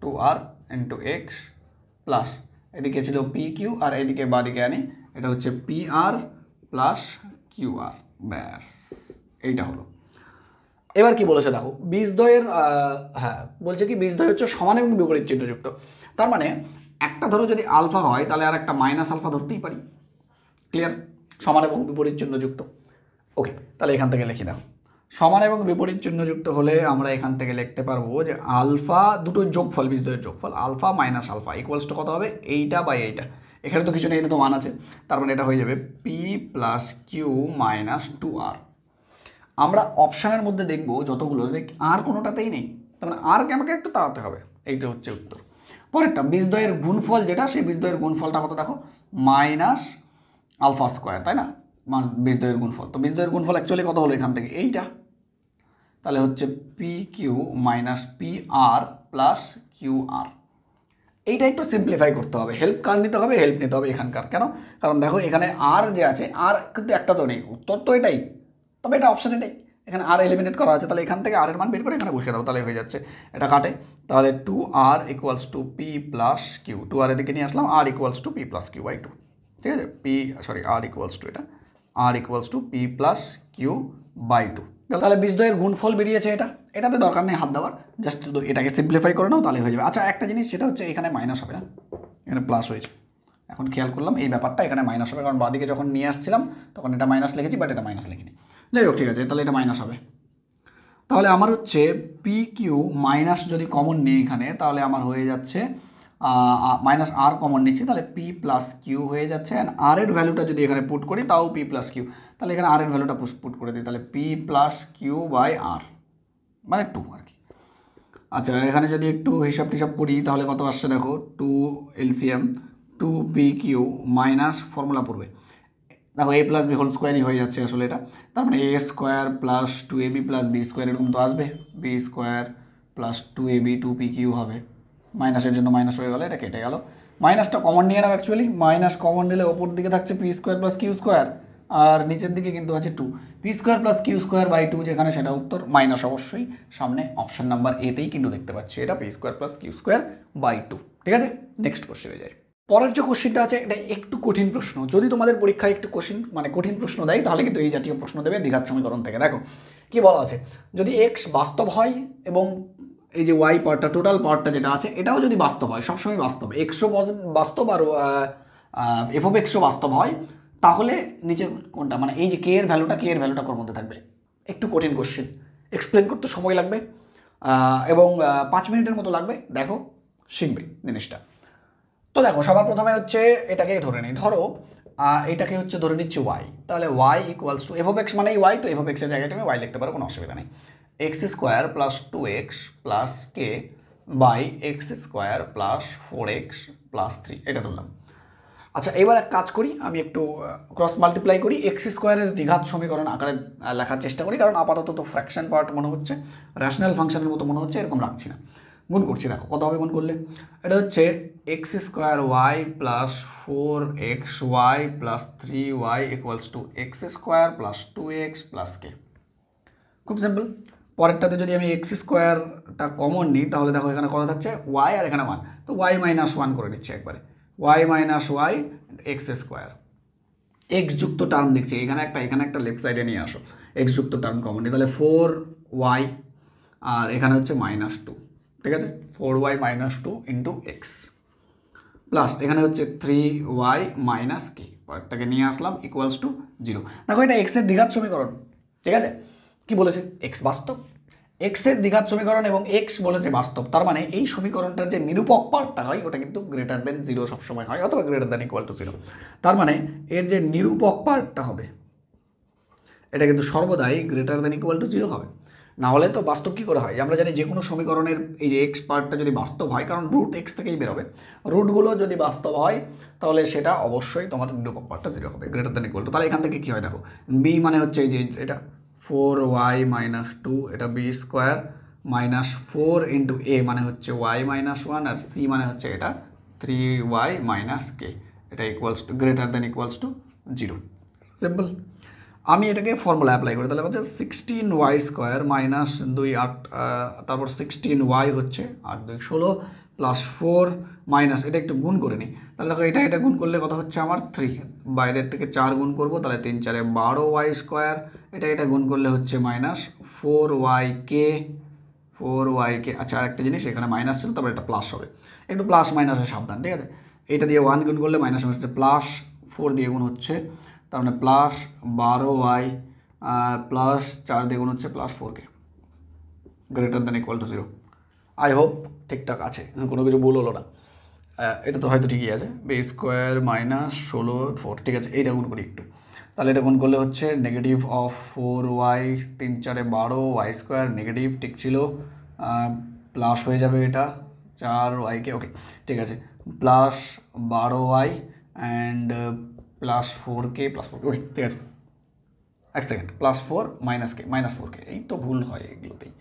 2r into X plus এদিকে ছিল পি কিউ, আর এদিকে বাদিকে আনি এটা হচ্ছে P R plus Q R, ব্যাস এইটা হলো। এবার কি বলেছে দেখো বীজদ্বয়ের, হ্যাঁ বলছে কি বীজদ্বয় হচ্ছে সমান এবং বিপরীত চিহ্নযুক্ত, তার মানে একটা ধরো যদি আলফা হয় তাহলে আর একটা মাইনাস আলফা ধরতেই পারি, ক্লিয়ার, সমান এবং বিপরীত চিহ্নযুক্ত। ওকে তাহলে এখান থেকে লিখে দাও, সমান এবং বিপরীত চিহ্নযুক্ত হলে আমরা এখান থেকে লিখতে পারবো যে আলফা দুটোর যোগফল, বীজদ্বয়ের যোগফল alpha minus alpha equals to কত হবে, এইটা বাই এইটা, এখানে তো কিছু নেই, এটা তো মান আছে, তার মানে এটা হয়ে যাবে P plus Q minus 2r। আমরা অপশানের মধ্যে দেখবো যতগুলো আর কোনোটাতেই নেই, তার মানে আরকে আমাকে একটু তাড়াতে হবে, এইটা হচ্ছে উত্তর। পরেরটা বীজদ্বয়ের গুণফল যেটা, সেই বীজদ্বয়ের গুণফলটা কত দেখো মাইনাস আলফা স্কোয়ার, তাই না, বীজদ্বয়ের গুণফল, তো বীজদ্বয়ের গুণফল অ্যাকচুয়ালি কত হলো এখান থেকে এইটা, তাহলে হচ্ছে P Q minus P R plus Q R. এইটা একটু সিম্পলিফাই করতে হবে, হেল্প কার নিতে হবে, হেল্প নিতে হবে এখানকার, কেন, কারণ দেখো এখানে আর যে আছে আর কিন্তু একটা তো নেই, উত্তর তো এটাই, তবে এটা অপশানে নেই, এখানে আর এলিমিনেট করা আছে, তাহলে এখান থেকে আর এর মান বের করে এখানে বসিয়ে দাও, তাহলে হয়ে যাচ্ছে এটা কাটে, তাহলে 2r equals to p plus q, 2r এদিকে নিয়ে আসলাম, r equals to p plus q by 2, ঠিক আছে, আর ইকুয়ালস টু এটা r equals to p plus q by 2। তাহলে বীজদ্বয়ের গুণফল বেরিয়েছে, এটাতে দরকার নেই হাত দেওয়ার, জাস্ট এটাকে সিম্পলিফাই করে নাও তাহলে হয়ে যাবে। আচ্ছা একটা জিনিস সেটা হচ্ছে এখানে মাইনাস হবে না, এখানে প্লাস হয়েছে, এখন খেয়াল করলাম এই ব্যাপারটা, এখানে মাইনাস হবে, কারণ বাদিকে যখন নিয়ে আসছিলাম তখন এটা মাইনাস লিখেছি, বাট এটা মাইনাস লিখিনি, যাই হোক ঠিক আছে, তাহলে এটা মাইনাস হবে। তাহলে আমার হচ্ছে পি কিউ মাইনাস যদি কমন নিই এখানে, তাহলে আমার হয়ে যাচ্ছে মাইনাস আর কমন নিচ্ছি, তাহলে পি প্লাস কিউ হয়ে যাচ্ছে, অ্যান্ড আর এর ভ্যালুটা যদি এখানে পুট করি তাও পি প্লাস কিউ, তাহলে এখানে আর এর ভ্যালুটা পুট করে দিই, তাহলে পি প্লাস কিউ বাই আর মানে 2 আর কি। আচ্ছা এখানে যদি একটু হিসাব টিসাব করি তাহলে কত আসছে দেখো, 2 এলসিএম 2pq মাইনাস ফর্মুলা পড়বে, দেখো a প্লাস বি হোল স্কোয়ারই হয়ে যাচ্ছে আসলে এটা, তার মানে a square plus 2ab plus B square এরকম তো আসবে, B square plus 2ab 2pq হবে, মাইনাসের জন্য মাইনাস হয়ে গেল, এটা কেটে গেল, মাইনাসটা কমন নিয়ে নাও, অ্যাকচুয়ালি মাইনাস কমন নিলে ওপর দিকে থাকছে p square plus Q square, আর নিচের দিকে কিন্তু আছে 2 p square plus Q square by 2, যেখানে সেটা উত্তর মাইনাস অবশ্যই সামনে অপশন নাম্বার এতেই কিন্তু দেখতে পাচ্ছি এটা P square plus Q square by 2। ঠিক আছে, নেক্সট কোশ্চেনে যাই। পরের যে কোশ্চেনটা আছে এটা একটু কঠিন প্রশ্ন, যদি তোমাদের পরীক্ষায় একটু কঠিন প্রশ্ন দেয় তাহলে কিন্তু এই জাতীয় প্রশ্ন দেবে দ্বিঘাত সমীকরণ থেকে। দেখো কি বলা আছে, যদি এক্স বাস্তব হয় এবং এই যে ওয়াই পার্টটা টোটাল পার্টটা যেটা আছে এটাও যদি বাস্তব হয়, সবসময় বাস্তব, এক্সও বাস্তব আর এফ অফ এক্সও বাস্তব হয়, তাহলে নিচের কোনটা, মানে এই যে কে এর ভ্যালুটা কোর মধ্যে থাকবে। একটু কঠিন কোশ্চেন, এক্সপ্লেন করতে সময় লাগবে এবং 5 মিনিটের মতো লাগবে, দেখো শিখবে জিনিসটা। তো দেখো সবার প্রথমে হচ্ছে এটাকে ধরে নিই, ধরো এটাকে হচ্ছে ধরে নিচ্ছি ওয়াই, তাহলে Y equals to F of X মানেই ওয়াই, তো এফ অফ এক্সের জায়গায় তুমি ওয়াই লিখতে পারো, কোনো অসুবিধা নেই, X square plus 2x plus K by X square plus 4x plus 3, এটা ধরলাম। আচ্ছা এবার এক কাজ করি, আমি একটু ক্রস মাল্টিপ্লাই করি, এক্স স্কোয়ারের দ্বিঘাত সমীকরণ আকারে লেখার চেষ্টা করি, কারণ আপাতত তো ফ্র্যাকশন পার্ট মনে হচ্ছে, র্যাশনাল ফাংশনের মতো মনে হচ্ছে, এরকম রাখছি না। গুণ করছি, দেখো কত হবে গুণ করলে, এটা হচ্ছে x square y plus 4xy plus 3y equals to x square plus 2x plus k. খুব সিম্পল, পরেরটাতে যদি আমি এক্স স্কোয়ারটা কমন নিই তাহলে দেখো এখানে কত থাকছে ওয়াই আর এখানে 1, তো ওয়াই মাইনাস 1 করে নিচ্ছি একবারে, Y minus Y X square, X যুক্ত টার্ম দেখছি এখানে একটা লেফট সাইডে নিয়ে আসো, এক্স যুক্ত টার্ম কমন নিই, তাহলে 4y আর এখানে হচ্ছে -2, ঠিক আছে, 4y - 2 ইন্টু এক্স প্লাস এখানে হচ্ছে 3y মাইনাস কে, পরেরটাকে নিয়ে আসলাম ইকুয়ালস টু 0। দেখো এটা এক্সের দ্বিঘাত সমীকরণ, ঠিক আছে, কি বলেছে এক্স বাস্তব, এক্সের দ্বিঘাত সমীকরণ এবং এক্স বলেছে বাস্তব, তার মানে এই সমীকরণটার যে নিরূপক পার্টটা হয় ওটা কিন্তু গ্রেটার দেন 0 সবসময় হয়, অথবা গ্রেটার দেন ইকুয়াল টু 0, তার মানে এর যে নিরূপক পার্টটা হবে এটা কিন্তু সর্বদাই গ্রেটার দেন ইকুয়াল টু 0 হবে, না হলে তো বাস্তব কী করে হয়, আমরা জানি যে কোনো সমীকরণের এই যে এক্স পার্টটা যদি বাস্তব হয়, কারণ রুট এক্স থেকেই বেরোবে, রুটগুলো যদি বাস্তব হয় তাহলে সেটা অবশ্যই তোমাদের নিরূপক পার্টটা 0 হবে, গ্রেটার দেন ইকুয়াল টু। তাহলে এখান থেকে কী হয় দেখো, বি মানে হচ্ছে এই যে এটা 4y - 2, এটা বি স্কোয়ার মাইনাস 4 ইন্টু এ মানে হচ্ছে y - 1, আর সি মানে হচ্ছে এটা 3y মাইনাস কে, এটা equals to greater than equals to 0। Simple, আমি এটাকে ফর্মুলা অ্যাপ্লাই করি, তাহলে হচ্ছে 16y স্কোয়ার মাইনাস 2 8, তারপর 16y হচ্ছে 8 2 16 প্লাস 4 মাইনাস এটা একটু গুণ করে নিই, তাহলে দেখো এটা গুণ করলে কত হচ্ছে আমার 3, বাইরের থেকে 4 গুণ করবো, তাহলে 3 4 12y স্কোয়ার, এটা গুণ করলে হচ্ছে মাইনাস 4y কে। আচ্ছা আরেকটা জিনিস, এখানে মাইনাস ছিল তারপর এটা প্লাস হবে, একটু প্লাস মাইনাসের সাবধান, ঠিক আছে, এটা দিয়ে 1 গুণ করলে মাইনাস হচ্ছে প্লাস 4 দিয়ে গুণ হচ্ছে, তার মানে প্লাস 12y প্লাস 4 দিয়ে গুণ হচ্ছে plus 4k, greater than equal to 0। I hope ঠিকঠাক আছে, কোনো কিছু ভুল হলো না, এটা তো হয়তো ঠিকই আছে, বি স্কোয়ার মাইনাস 16 4, ঠিক আছে, এইটা গুণ করি একটু, তাহলে এটা গুণ করলে হচ্ছে negative of 4y 3 4 12 y square negative ঠিক ছিল, প্লাস হয়ে যাবে এটা 4y, ওকে ঠিক আছে, plus 12y and plus 4k plus 4k, ওকে ঠিক আছে, এক সেকেন্ড, প্লাস 4 মাইনাস কে মাইনাস 4k, এই তো ভুল হয় এগুলোতেই,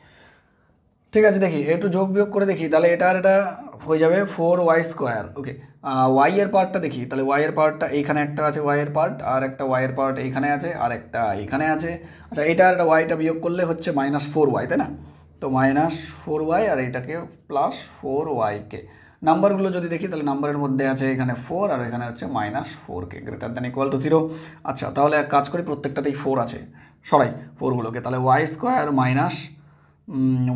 ঠিক আছে, দেখি একটু যোগ বিয়োগ করে দেখি, তাহলে এটা হয়ে যাবে 4y স্কোয়ার, ওকে, ওয়াই এর পার্টটা দেখি, তাহলে ওয়াই এর পার্টটা এইখানে একটা আছে ওয়াই এর পার্ট, আর একটা ওয়াই এর পার্ট এইখানে আছে, আর একটা এইখানে আছে, আচ্ছা এটা আর একটা ওয়াইটা বিয়োগ করলে হচ্ছে -4y, তাই না, তো -4y আর এইটাকে প্লাস 4yকে, নাম্বারগুলো যদি দেখি তাহলে নাম্বারের মধ্যে আছে এখানে 4 আর এখানে হচ্ছে -4k, greater than equal to 0। আচ্ছা তাহলে এক কাজ করি, প্রত্যেকটাতেই 4 আছে, সরাই 4গুলোকে, তাহলে y স্কোয়ার মাইনাস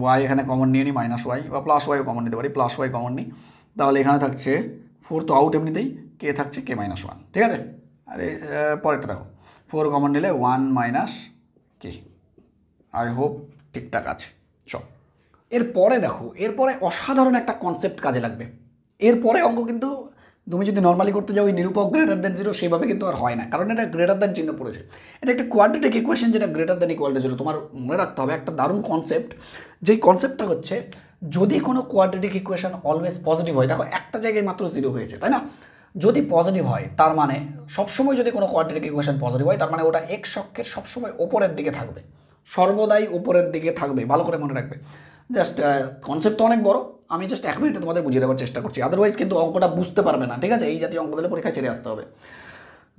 ওয়াই এখানে কমন নিয়ে নিই -y, বা প্লাস ওয়াইও কমন নিতে পারি, প্লাস ওয়াই কমন নিই, তাহলে এখানে থাকছে 4 তো আউট এমনিতেই, কে থাকছে k - 1, ঠিক আছে, আরে পরেরটা দেখো 4 কমন নিলে 1 মাইনাস কে, আই হোপ ঠিকঠাক আছে সব। এরপরে দেখো, এরপরে অসাধারণ একটা কনসেপ্ট কাজে লাগবে, এরপরে অঙ্ক কিন্তু তুমি যদি নর্মালি করতে যাও ওই নিরূপক গ্রেটার দেন 0 সেইভাবে কিন্তু আর হয় না, কারণ এটা গ্রেটার দেন চিহ্ন পড়েছে, এটা একটা কোয়াড্রেটিক ইকুয়েশন যেটা গ্রেটার দেন ইকুয়াল টু 0, তোমার মনে রাখতে হবে একটা দারুণ কনসেপ্ট, যেই কনসেপ্টটা হচ্ছে যদি কোনো কোয়াড্রেটিক ইকুয়েশন অলওয়েজ পজিটিভ হয়, দেখো একটা জায়গায় মাত্র 0 হয়েছে তাই না, যদি পজিটিভ হয় তার মানে সবসময় যদি কোনো কোয়াড্রেটিক ইকুয়েশন পজিটিভ হয় তার মানে ওটা এক্স অক্ষের সবসময় ওপরের দিকে থাকবে, সর্বদাই ওপরের দিকে থাকবে, ভালো করে মনে রাখবে। জাস্ট কনসেপ্ট তো অনেক বড়, আমি জাস্ট 1 মিনিটে তোমাদের বুঝিয়ে দেওয়ার চেষ্টা করছি, আদারওয়াইজ কিন্তু অঙ্কটা বুঝতে পারবে না, ঠিক আছে? এই জাতীয় অঙ্ক দিলে পরীক্ষায় ছেড়ে আসতে হবে।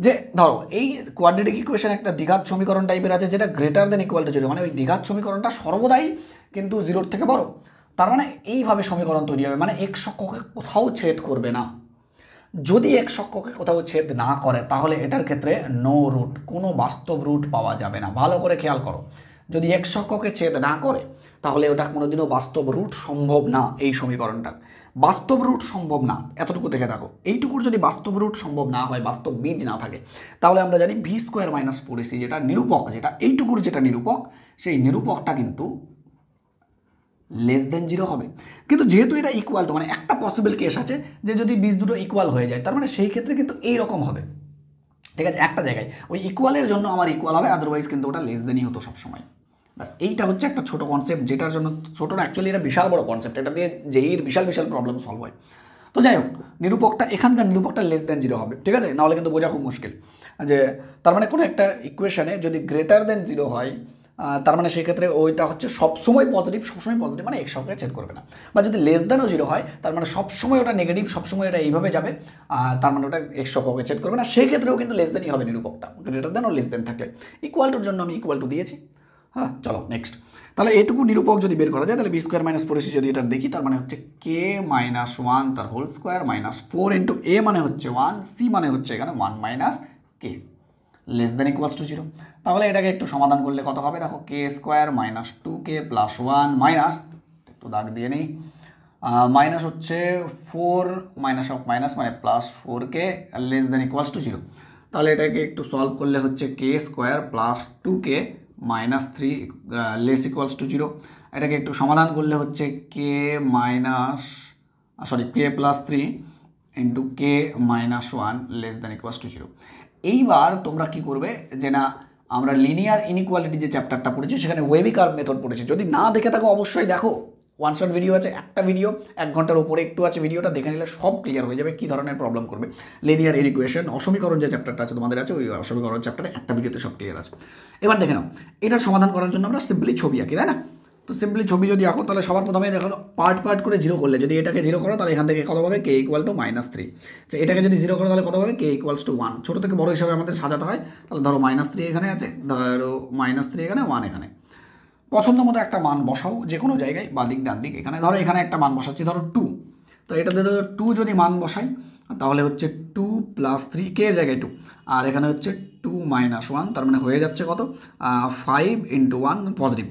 যে ধরো এই কোয়াড্রেটিক ইকুয়েশন একটা দ্বিঘাত সমীকরণ টাইপের আছে যেটা গ্রেটার দেন ইকুয়াল টু 0, মানে ওই দ্বিঘাত সমীকরণটা সর্বদাই কিন্তু 0-র থেকে বড়। তার মানে এইভাবে সমীকরণ তৈরি হবে, মানে এক্স অক্ষকে কোথাও ছেদ করবে না। যদি এক্স অক্ষকে কোথাও ছেদ না করে তাহলে এটার ক্ষেত্রে নো রুট, কোনো বাস্তব রুট পাওয়া যাবে না। ভালো করে খেয়াল করো, যদি এক্স অক্ষকে ছেদ না করে তাহলে ওটা কোনোদিনও বাস্তব রুট সম্ভব না। এই সমীকরণটার বাস্তব রুট সম্ভব না, এতটুকু দেখে থাকো। এইটুকুর যদি বাস্তব রুট সম্ভব না হয়, বাস্তব বীজ না থাকে, তাহলে আমরা জানি v² - 4ac যেটা নিরূপক, যেটা এইটুকুর যেটা নিরূপক, সেই নিরূপকটা কিন্তু <0 হবে। কিন্তু যেহেতু এটা ইকুয়াল টু, মানে একটা পসিবল কেস আছে যে যদি বীজ দুটো ইকুয়াল হয়ে যায়, তার মানে সেই ক্ষেত্রে কিন্তু এইরকম হবে, ঠিক আছে? একটা জায়গায় ওই ইকুয়ালের জন্য আমার ইকুয়াল হবে, আদারওয়াইজ কিন্তু ওটা লেসদেনই হতো সবসময়। ব্যাস, এইটা হচ্ছে একটা ছোটো কনসেপ্ট, যেটার জন্য ছোটো না, অ্যাকচুয়ালি এটা বিশাল বড় কনসেপ্ট, এটা দিয়ে যেইর বিশাল বিশাল প্রবলেম সলভ হয়। তো যাই হোক, নিরূপকটা এখানকার নিরূপকটা লেস দেন 0 হবে, ঠিক আছে? নাহলে কিন্তু বোঝা খুব মুশকিল। যে তার মানে কোনো একটা ইকুয়েশনে যদি গ্রেটার দেন 0 হয়, তার মানে সেই ক্ষেত্রে ওইটা হচ্ছে সবসময় পজিটিভ, মানে এক্স অক্ষকে ছেদ করবে না। বা যদি লেস দেনও 0 হয় তার মানে সবসময় ওটা নেগেটিভ, সবসময় এটা এইভাবে যাবে, তার মানে ওটা এক্স অক্ষকে ছেদ করবে না। সেই ক্ষেত্রেও কিন্তু লেসদেনই হবে নিরূপকটা, গ্রেটার দেন ও লেসদেন থাকলে। ইকুয়াল টুর জন্য আমি ইকুয়াল টু দিয়েছি। হ্যাঁ, চলো নেক্সট। তাহলে এইটুকু নিরূপক যদি বের করা যায়, তাহলে v² - 4ac যদি এটা দেখি, তার মানে হচ্ছে k - 1 তার হোল স্কোয়ার -4 ইন্টু a মানে হচ্ছে 1, c মানে হচ্ছে এখানে 1 - k, less than equals to 0। তাহলে এটাকে একটু সমাধান করলে কত হবে দেখো, k² - 2k + 1 মাইনাস, একটু দাগ দিয়ে নেই, মাইনাস হচ্ছে 4 মাইনাস অফ মাইনাস মানে +4k less than equals to 0। তাহলে এটাকে একটু সলভ করলে হচ্ছে k² + 2k - 3 less equals to 0। এটাকে একটু সমাধান করলে হচ্ছে k + 3 into k - 1 less than equals to 0। এইবার তোমরা কি করবে, যে না আমরা লিনিয়ার ইনইকুয়ালিটি যে চ্যাপ্টারটা পড়েছি সেখানে ওয়েবি কার্ভ মেথড পড়েছি, যদি না দেখে থাকো অবশ্যই দেখো, ওয়ান শট ভিডিও আছে, একটা ভিডিও 1 ঘন্টার উপরে একটু আছে, ভিডিওটা দেখে নিলে সব ক্লিয়ার হয়ে যাবে কী ধরনের প্রবলেম করবে। লিনিয়ার ইকুয়েশন অসমীকরণ যে চ্যাপ্টারটা আছে তোমাদের আছে, ওই অসমীকরণ চ্যাপ্টারে একটা ভিডিওতে সব ক্লিয়ার আছে। এবার দেখে নাও, এটার সমাধান করার জন্য আমরা সিম্পলি ছবি আঁকি, তাই না? তো সিম্পলি ছবি যদি আঁকো তাহলে সবার প্রথমে দেখো পার্ট করে 0 করলে, যদি এটাকে 0 করো তাহলে এখান থেকে কত পাবে, k = -3। তো এটাকে যদি 0 করো তাহলে কত পাবে, k = 1। ছোটো থেকে বড় হিসাবে আমাদের সাজাতে হয়, তাহলে ধরো -3 এখানে আছে, ধরো -3 এখানে, 1 এখানে। পছন্দ মতো একটা মান বসাও যে কোনো জায়গায়, বা দিক ডান দিক। এখানে ধরো এখানে একটা মান বসাচ্ছি, ধরো 2। তো এটাতে ধরো 2 যদি মান বসাই তাহলে হচ্ছে 2 + 3, k জায়গায় 2, আর এখানে হচ্ছে 2 - 1, তার মানে হয়ে যাচ্ছে কত, 5 × 1 পজিটিভ,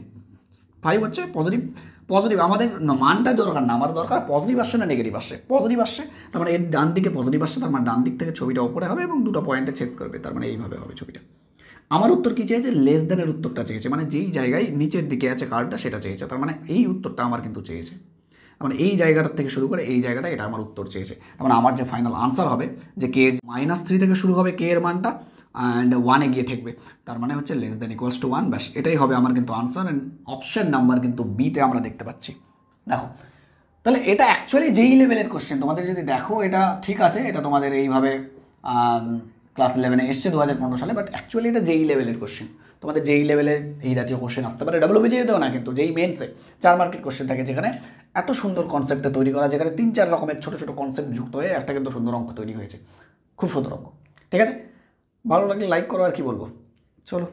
5 হচ্ছে পজিটিভ। আমাদের মানটা দরকার না, আমার দরকার পজিটিভ আসছে না নেগেটিভ আসছে, পজিটিভ আসছে, তার মানে এর ডান দিকে পজিটিভ আসছে, তার মানে ডান দিক থেকে ছবিটা উপরে হবে এবং দুটো পয়েন্টে ছেদ করবে, তার মানে এইভাবে হবে ছবিটা। আমার উত্তর কী চেয়েছে, লেস দেনের উত্তরটা চেয়েছে, মানে যেই জায়গায় নিচের দিকে আছে কার্ভটা সেটা চেয়েছে, তার মানে এই উত্তরটা আমার কিন্তু চেয়েছে, তার মানে এই জায়গাটার থেকে শুরু করে এই জায়গাটা, এটা আমার উত্তর চেয়েছে। তার মানে আমার যে ফাইনাল আনসার হবে, যে k -3 থেকে শুরু হবে k এর মানটা, অ্যান্ড 1 গিয়ে ঠেকবে, তার মানে হচ্ছে লেস দেন ইকুয়ালস টু 1। ব্যাস, এটাই হবে আমার কিন্তু আনসার। অ্যান্ড অপশন নাম্বার কিন্তু বিতে আমরা দেখতে পাচ্ছি। দেখো, তাহলে এটা অ্যাকচুয়ালি যেই লেভেলের কোশ্চেন, তোমাদের যদি দেখো এটা ঠিক আছে, এটা তোমাদের এইভাবে ক্লাস 11-এ এসছে 2015 সালে, বাট অ্যাকচুয়ালি এটা যেই লেভেলের কোশ্চেন, তোমাদের যেই লেভেলে এই জাতীয় কোশ্চেন আসতে পারে, WBJতেও না কিন্তু, যেই মেন্সে 4 মার্কের কোশ্চেন থাকে, যেখানে এত সুন্দর কনসেপ্টে তৈরি করা, যেখানে 3-4 রকমের ছোটো ছোটো কনসেপ্ট যুক্ত হয়ে একটা কিন্তু সুন্দর অঙ্ক তৈরি হয়েছে, খুব সুন্দর অঙ্ক। ঠিক আছে, ভালো লাগলে লাইক করো, আর কি বলবো, চলো।